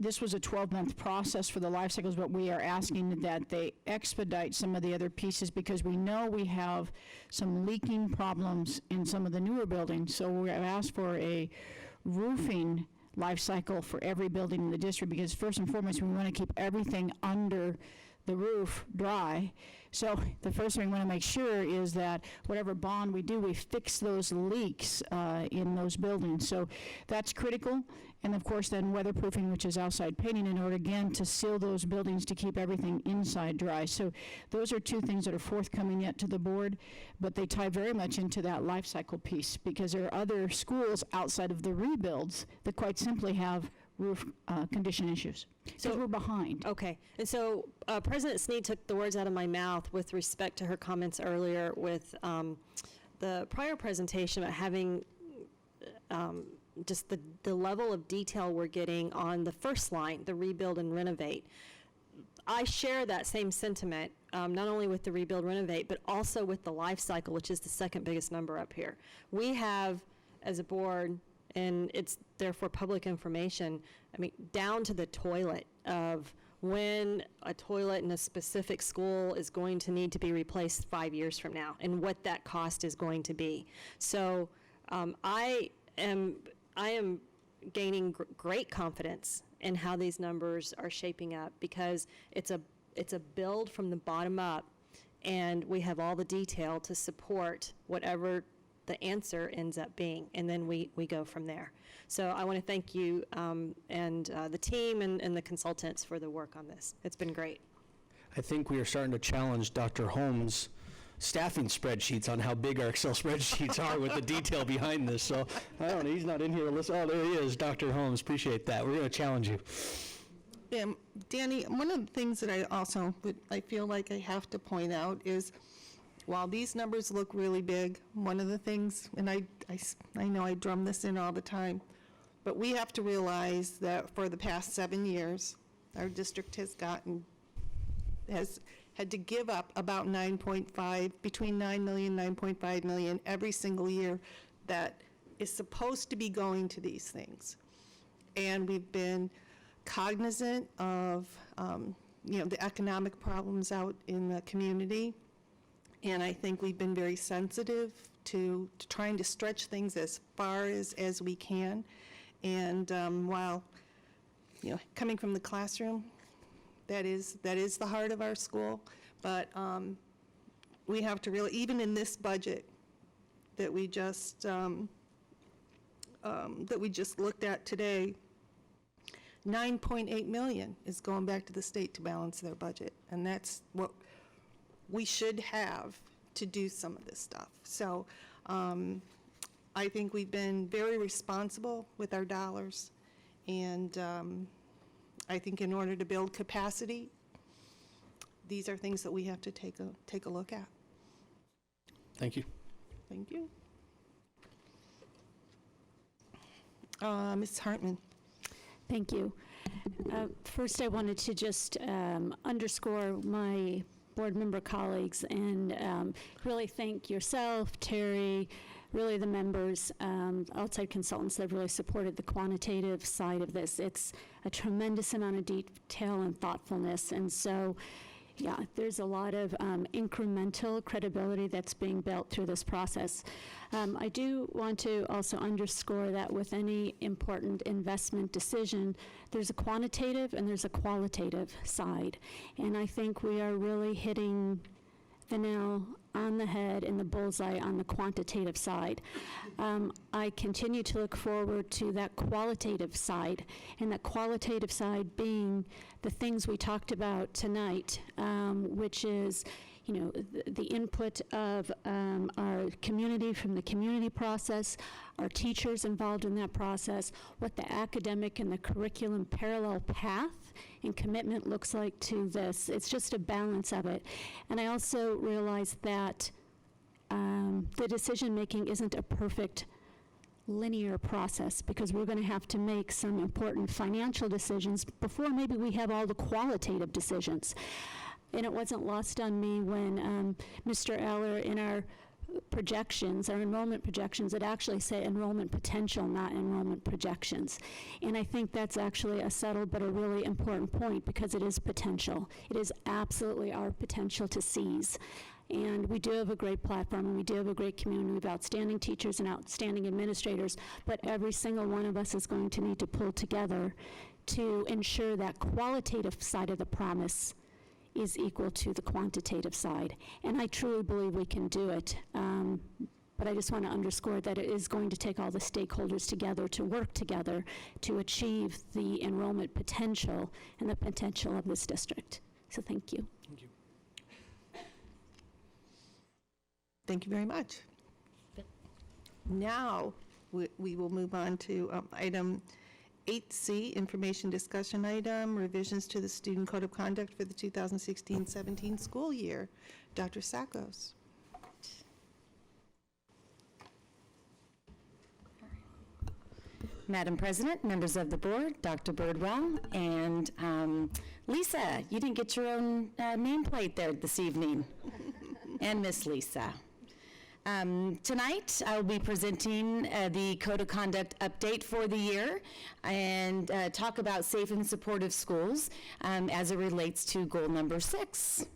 E: this was a 12-month process for the life cycles, but we are asking that they expedite some of the other pieces because we know we have some leaking problems in some of the newer buildings. So we have asked for a roofing life cycle for every building in the district because first and foremost, we want to keep everything under the roof dry. So the first thing we want to make sure is that whatever bond we do, we fix those leaks in those buildings. So that's critical. And of course then weatherproofing, which is outside painting, in order again to seal those buildings to keep everything inside dry. So those are two things that are forthcoming yet to the board, but they tie very much into that life cycle piece because there are other schools outside of the rebuilds that quite simply have roof condition issues. So we're behind.
H: Okay, and so President Snead took the words out of my mouth with respect to her comments earlier with the prior presentation about having just the level of detail we're getting on the first line, the rebuild and renovate. I share that same sentiment, not only with the rebuild renovate, but also with the life cycle, which is the second biggest number up here. We have, as a board, and it's therefore public information, I mean, down to the toilet of when a toilet in a specific school is going to need to be replaced 5 years from now and what that cost is going to be. So I am gaining great confidence in how these numbers are shaping up because it's a build from the bottom up, and we have all the detail to support whatever the answer ends up being, and then we go from there. So I want to thank you and the team and the consultants for the work on this. It's been great.
F: I think we are starting to challenge Dr. Holmes' staffing spreadsheets on how big our Excel spreadsheets are with the detail behind this. So I don't know, he's not in here. Oh, there he is, Dr. Holmes. Appreciate that. We're going to challenge you.
A: Danny, one of the things that I feel like I have to point out is while these numbers look really big, one of the things, and I know I drum this in all the time, but we have to realize that for the past 7 years, our district has had to give up about between 9 million, 9.5 million every single year that is supposed to be going to these things. And we've been cognizant of the economic problems out in the community. And I think we've been very sensitive to trying to stretch things as far as we can. And while, coming from the classroom, that is the heart of our school. But we have to really, even in this budget that we just looked at today, 9.8 million is going back to the state to balance their budget, and that's what we should have to do some of this stuff. So I think we've been very responsible with our dollars, and I think in order to build capacity, these are things that we have to take a look at.
F: Thank you.
A: Thank you. Ms. Hartman.
I: Thank you. First, I wanted to just underscore my board member colleagues and really thank yourself, Terry, really the members, outside consultants that have really supported the quantitative side of this. It's a tremendous amount of detail and thoughtfulness, and so yeah, there's a lot of incremental credibility that's being built through this process. I do want to also underscore that with any important investment decision, there's a quantitative and there's a qualitative side. And I think we are really hitting the nail on the head and the bullseye on the quantitative side. I continue to look forward to that qualitative side, and that qualitative side being the things we talked about tonight, which is the input of our community from the community process, our teachers involved in that process, what the academic and the curriculum parallel path and commitment looks like to this. It's just a balance of it. And I also realize that the decision making isn't a perfect linear process, because we're going to have to make some important financial decisions before maybe we have all the qualitative decisions. And it wasn't lost on me when Mr. Eller in our projections, our enrollment projections, that actually say enrollment potential, not enrollment projections. And I think that's actually a subtle but a really important point, because it is potential. It is absolutely our potential to seize. And we do have a great platform, and we do have a great community of outstanding teachers and outstanding administrators, but every single one of us is going to need to pull together to ensure that qualitative side of the promise is equal to the quantitative side. And I truly believe we can do it. But I just want to underscore that it is going to take all the stakeholders together to work together to achieve the enrollment potential and the potential of this district. So thank you.
F: Thank you.
A: Thank you very much. Now, we will move on to item 8C, information discussion item, revisions to the Student Code of Conduct for the 2016-17 school year. Dr. Sackos.
L: Madam President, members of the board, Dr. Birdwell, and Lisa, you didn't get your own nameplate there this evening, and Miss Lisa. Tonight, I will be presenting the Code of Conduct update for the year and talk about safe and supportive schools as it relates to goal number 6.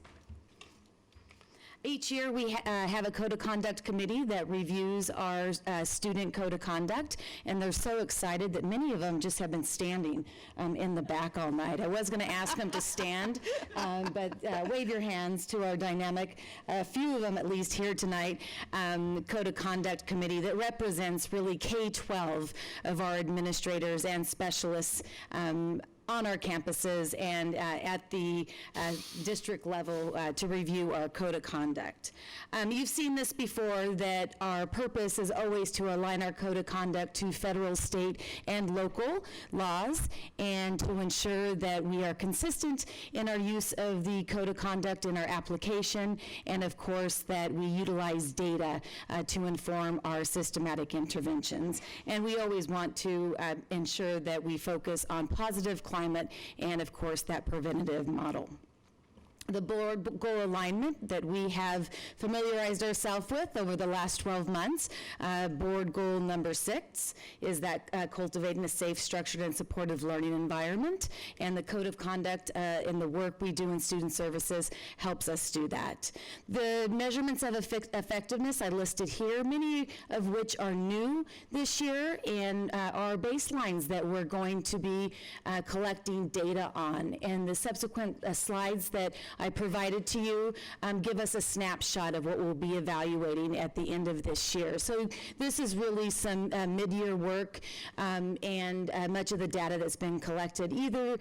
L: Each year, we have a Code of Conduct committee that reviews our student Code of Conduct, and they're so excited that many of them just have been standing in the back all night. I was going to ask them to stand, but wave your hands to our dynamic, a few of them at least here tonight, Code of Conduct committee that represents really K-12 of our administrators and specialists on our campuses and at the district level to review our Code of Conduct. You've seen this before, that our purpose is always to align our Code of Conduct to federal, state, and local laws, and to ensure that we are consistent in our use of the Code of Conduct in our application, and of course that we utilize data to inform our systematic interventions. And we always want to ensure that we focus on positive climate and, of course, that preventative model. The board goal alignment that we have familiarized ourselves with over the last 12 months, board goal number 6 is that cultivating a safe, structured, and supportive learning environment, and the Code of Conduct in the work we do in student services helps us do that. The measurements of effectiveness I listed here, many of which are new this year and are baselines that we're going to be collecting data on, and the subsequent slides that I provided to you give us a snapshot of what we'll be evaluating at the end of this year. So this is really some mid-year work and much of the data that's been collected either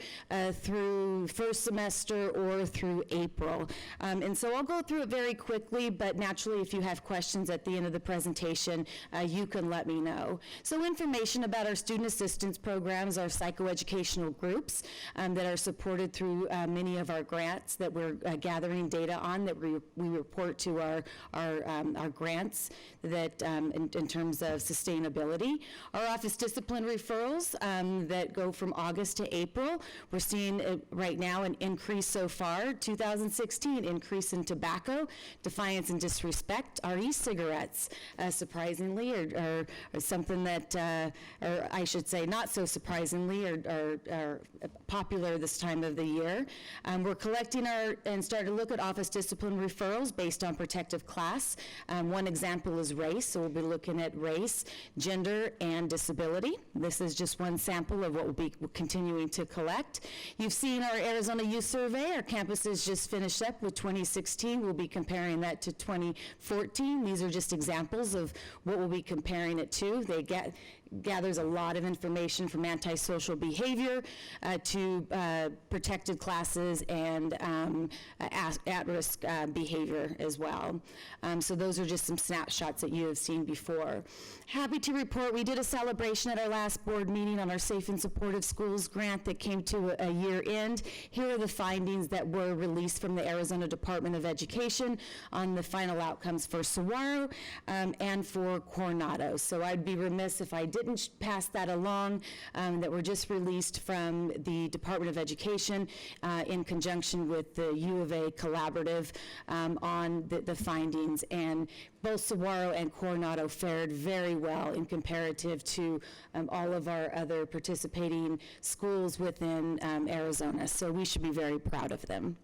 L: through first semester or through April. And so I'll go through it very quickly, but naturally if you have questions at the end of the presentation, you can let me know. So information about our student assistance programs, our psychoeducational groups that are supported through many of our grants that we're gathering data on, that we report to our grants that in terms of sustainability. Our office discipline referrals that go from August to April. We're seeing right now an increase so far. 2016 increase in tobacco, defiance and disrespect. Our e-cigarettes, surprisingly, are something that, or I should say not so surprisingly, are popular this time of the year. We're collecting and start to look at office discipline referrals based on protective class. One example is race, so we'll be looking at race, gender, and disability. This is just one sample of what we'll be continuing to collect. You've seen our Arizona Youth Survey. Our campuses just finished up with 2016. We'll be comparing that to 2014. These are just examples of what we'll be comparing it to. They gathers a lot of information from antisocial behavior to protected classes and at-risk behavior as well. So those are just some snapshots that you have seen before. Happy to report we did a celebration at our last board meeting on our Safe and Supportive Schools grant that came to a year end. Here are the findings that were released from the Arizona Department of Education on the final outcomes for Saguaro and for Coronado. So I'd be remiss if I didn't didn't pass that along, that were just released from the Department of Education in conjunction with the U of A Collaborative on the findings. And both Saguaro and Coronado fared very well in comparative to all of our other participating schools within Arizona. So we should be very proud of them.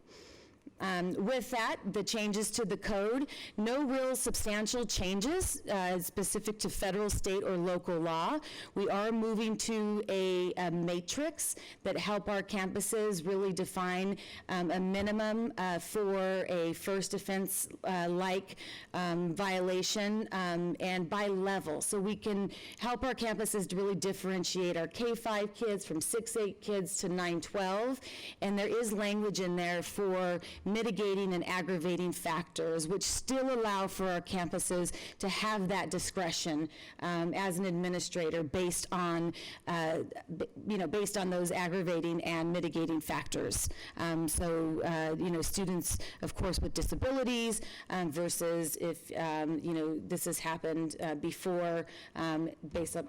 L: With that, the changes to the code, no real substantial changes specific to federal, state, or local law. We are moving to a matrix that help our campuses really define a minimum for a first offense like violation and by level. So we can help our campuses to really differentiate our K-5 kids from 6-8 kids to 9-12. And there is language in there for mitigating and aggravating factors, which still allow for our campuses to have that discretion as an administrator based on, based on those aggravating and mitigating factors. Students, of course, with disabilities versus if, this has happened before, based on,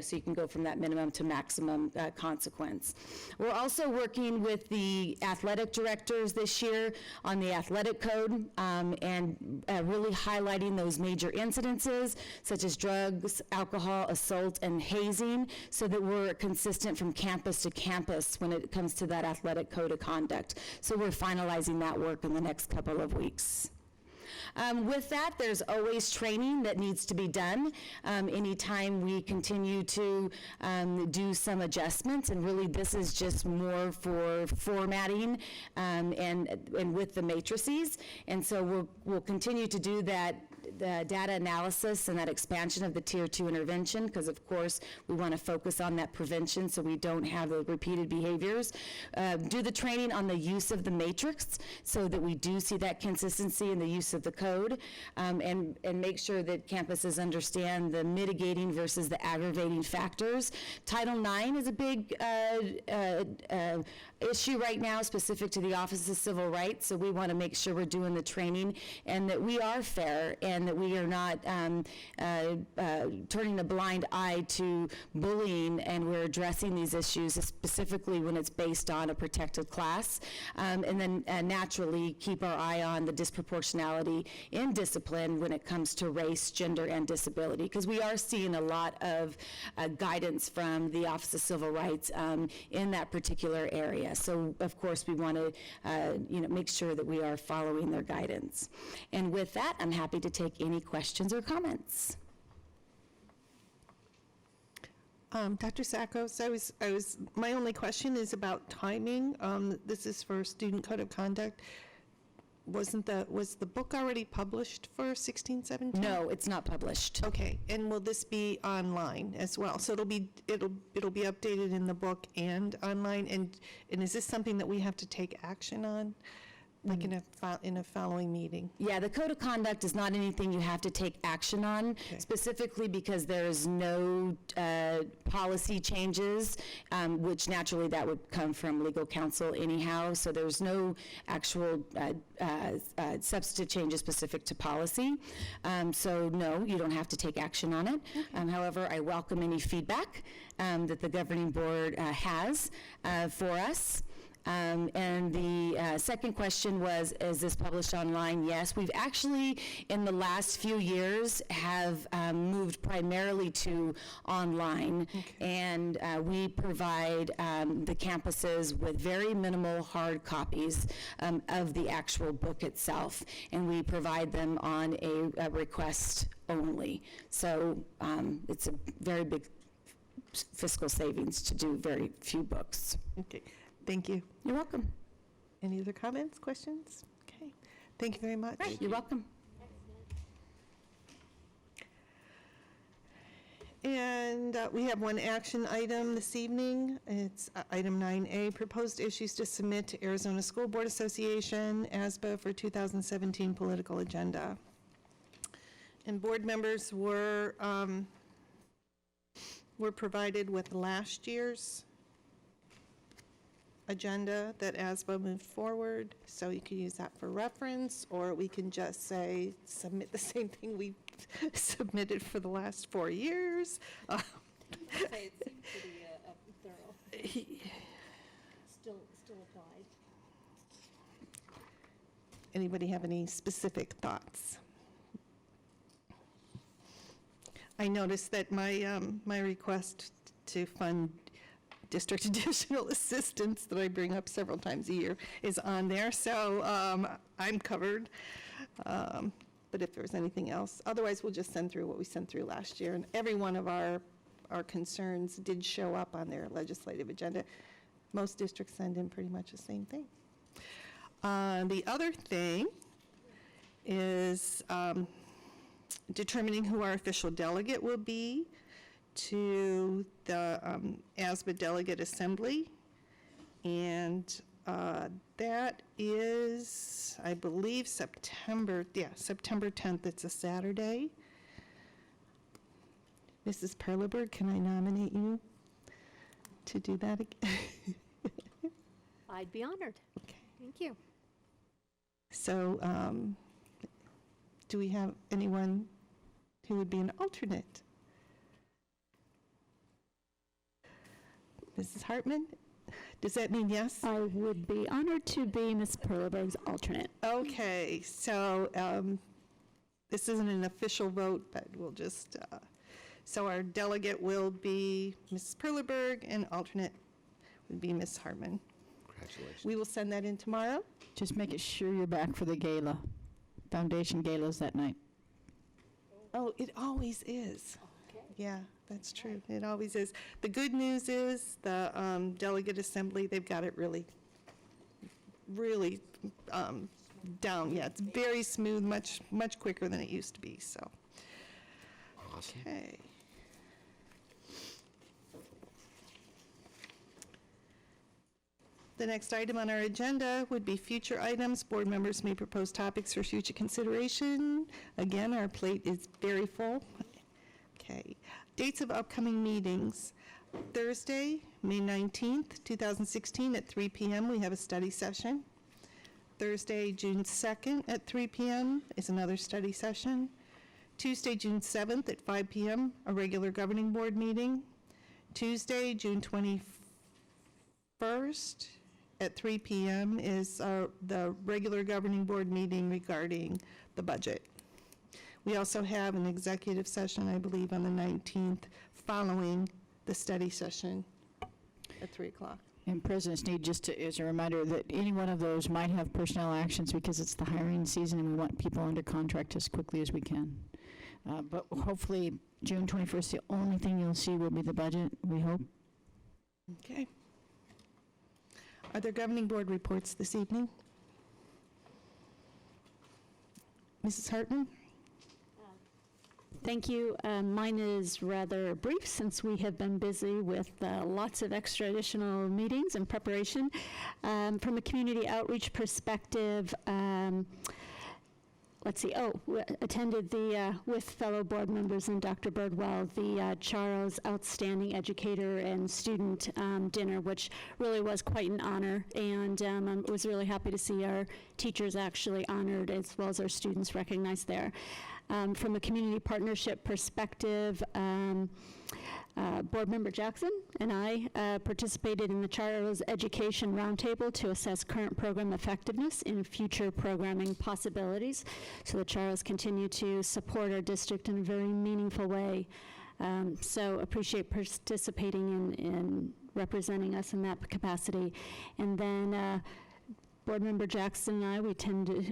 L: so you can go from that minimum to maximum consequence. We're also working with the athletic directors this year on the athletic code and really highlighting those major incidences such as drugs, alcohol, assault, and hazing so that we're consistent from campus to campus when it comes to that athletic code of conduct. So we're finalizing that work in the next couple of weeks. With that, there's always training that needs to be done anytime we continue to do some adjustments, and really this is just more for formatting and with the matrices. And so we'll continue to do that, the data analysis and that expansion of the Tier 2 intervention, because of course we want to focus on that prevention so we don't have the repeated behaviors. Do the training on the use of the matrix so that we do see that consistency in the use of the code, and make sure that campuses understand the mitigating versus the aggravating factors. Title IX is a big issue right now specific to the Office of Civil Rights, so we want to make sure we're doing the training and that we are fair and that we are not turning a blind eye to bullying, and we're addressing these issues specifically when it's based on a protected class, and then naturally keep our eye on the disproportionality in discipline when it comes to race, gender, and disability, because we are seeing a lot of guidance from the Office of Civil Rights in that particular area. So of course we want to make sure that we are following their guidance. And with that, I'm happy to take any questions or comments.
A: Dr. Sackos, my only question is about timing. This is for Student Code of Conduct. Was the book already published for 16-17?
L: No, it's not published.
A: Okay, and will this be online as well? So it'll be updated in the book and online. And is this something that we have to take action on, like in a following meeting?
L: Yeah, the Code of Conduct is not anything you have to take action on, specifically because there's no policy changes, which naturally that would come from legal counsel anyhow, so there's no actual substantive changes specific to policy. So no, you don't have to take action on it. However, I welcome any feedback that the governing board has for us. And the second question was, is this published online? Yes, we've actually, in the last few years, have moved primarily to online, and we provide the campuses with very minimal hard copies of the actual book itself, and we provide them on a request only. So it's a very big fiscal savings to do very few books.
A: Okay. Thank you.
L: You're welcome.
A: Any other comments, questions? Okay. Thank you very much.
L: Right, you're welcome.
A: And we have one action item this evening. It's item 9A, proposed issues to submit to Arizona School Board Association, ASBA, for 2017 political agenda. And board members were provided with last year's agenda that ASBA moved forward, so you can use that for reference, or we can just say submit the same thing we submitted for the last 4 years.
I: It seems pretty thorough. Still applied.
A: Anybody have any specific thoughts? I noticed that my request to fund district additional assistance that I bring up several times a year is on there, so I'm covered. But if there's anything else, otherwise we'll just send through what we sent through last year. And every one of our concerns did show up on their legislative agenda. Most districts send in pretty much the same thing. The other thing is determining who our official delegate will be to the ASBA Delegate Assembly. And that is, I believe, September 10th. It's a Saturday. Mrs. Perleberg, can I nominate you to do that again?
I: I'd be honored.
A: Okay.
I: Thank you.
A: So, do we have anyone who would be an alternate? Mrs. Hartman? Does that mean yes?
I: I would be honored to be Ms. Perleberg's alternate.
A: Okay, so this isn't an official vote, but we'll just, so our delegate will be Mrs. Perleberg and alternate would be Ms. Hartman.
G: Congratulations.
A: We will send that in tomorrow.
E: Just make it sure you're back for the gala. Foundation galas that night.
A: Oh, it always is. Yeah, that's true. It always is. The good news is the delegate assembly, they've got it really down. Yeah, it's very smooth, much quicker than it used to be, so.
G: Awesome.
A: Okay. The next item on our agenda would be future items. Board members may propose topics for future consideration. Again, our plate is very full. Okay. Dates of upcoming meetings. Thursday, May 19th, 2016 at 3 p.m. we have a study session. Thursday, June 2nd at 3 p.m. is another study session. Tuesday, June 7th at 5 p.m. a regular governing board meeting. Tuesday, June 21st at 3 p.m. is the regular governing board meeting regarding the budget. We also have an executive session, I believe, on the 19th, following the study session at 3 o'clock.
E: And President Sneed, just as a reminder that any one of those might have personnel actions because it's the hiring season and we want people under contract as quickly as we can. But hopefully, June 21st, the only thing you'll see will be the budget, we hope.
A: Okay. Are there governing board reports this evening? Mrs. Hartman?
I: Thank you. Mine is rather brief since we have been busy with lots of extra additional meetings and preparation. From a community outreach perspective, let's see, attended the, with fellow board members and Dr. Birdwell, the Charles Outstanding Educator and Student Dinner, which really was quite an honor, and I was really happy to see our teachers actually honored as well as our students recognized there. From a community partnership perspective, Board Member Jackson and I participated in the Charles Education Roundtable to assess current program effectiveness and future programming possibilities. So the Charles continue to support our district in a very meaningful way. So appreciate participating in representing us in that capacity. And then Board Member Jackson and I,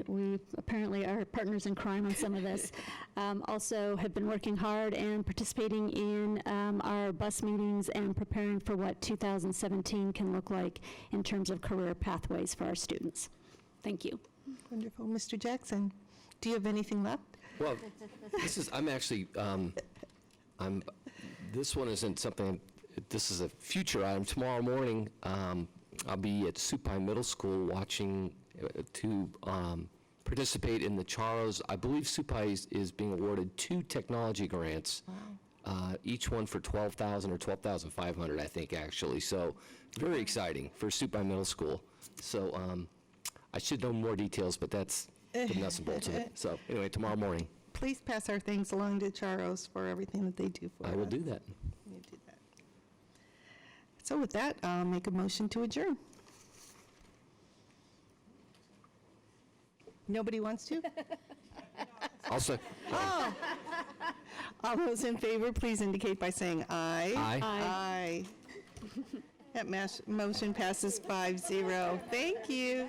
I: we apparently are partners in crime on some of this. Also have been working hard and participating in our bus meetings and preparing for what 2017 can look like in terms of career pathways for our students. Thank you.
A: Wonderful. Mr. Jackson, do you have anything left?
G: Well, I'm actually, this one isn't something, this is a future item. Tomorrow morning, I'll be at Supine Middle School watching to participate in the Charles. I believe Supine is being awarded 2 technology grants, each one for $12,000 or $12,500, I think, actually. So very exciting for Supine Middle School. So I should know more details, but that's the nuts and bolts of it. So anyway, tomorrow morning.
A: Please pass our thanks along to Charles for everything that they do for us.
G: I will do that.
A: You do that. So with that, I'll make a motion to adjourn. Nobody wants to?
G: I'll say.
A: Oh. All those in favor, please indicate by saying aye.
G: Aye.
A: Aye. That motion passes 5-0. Thank you.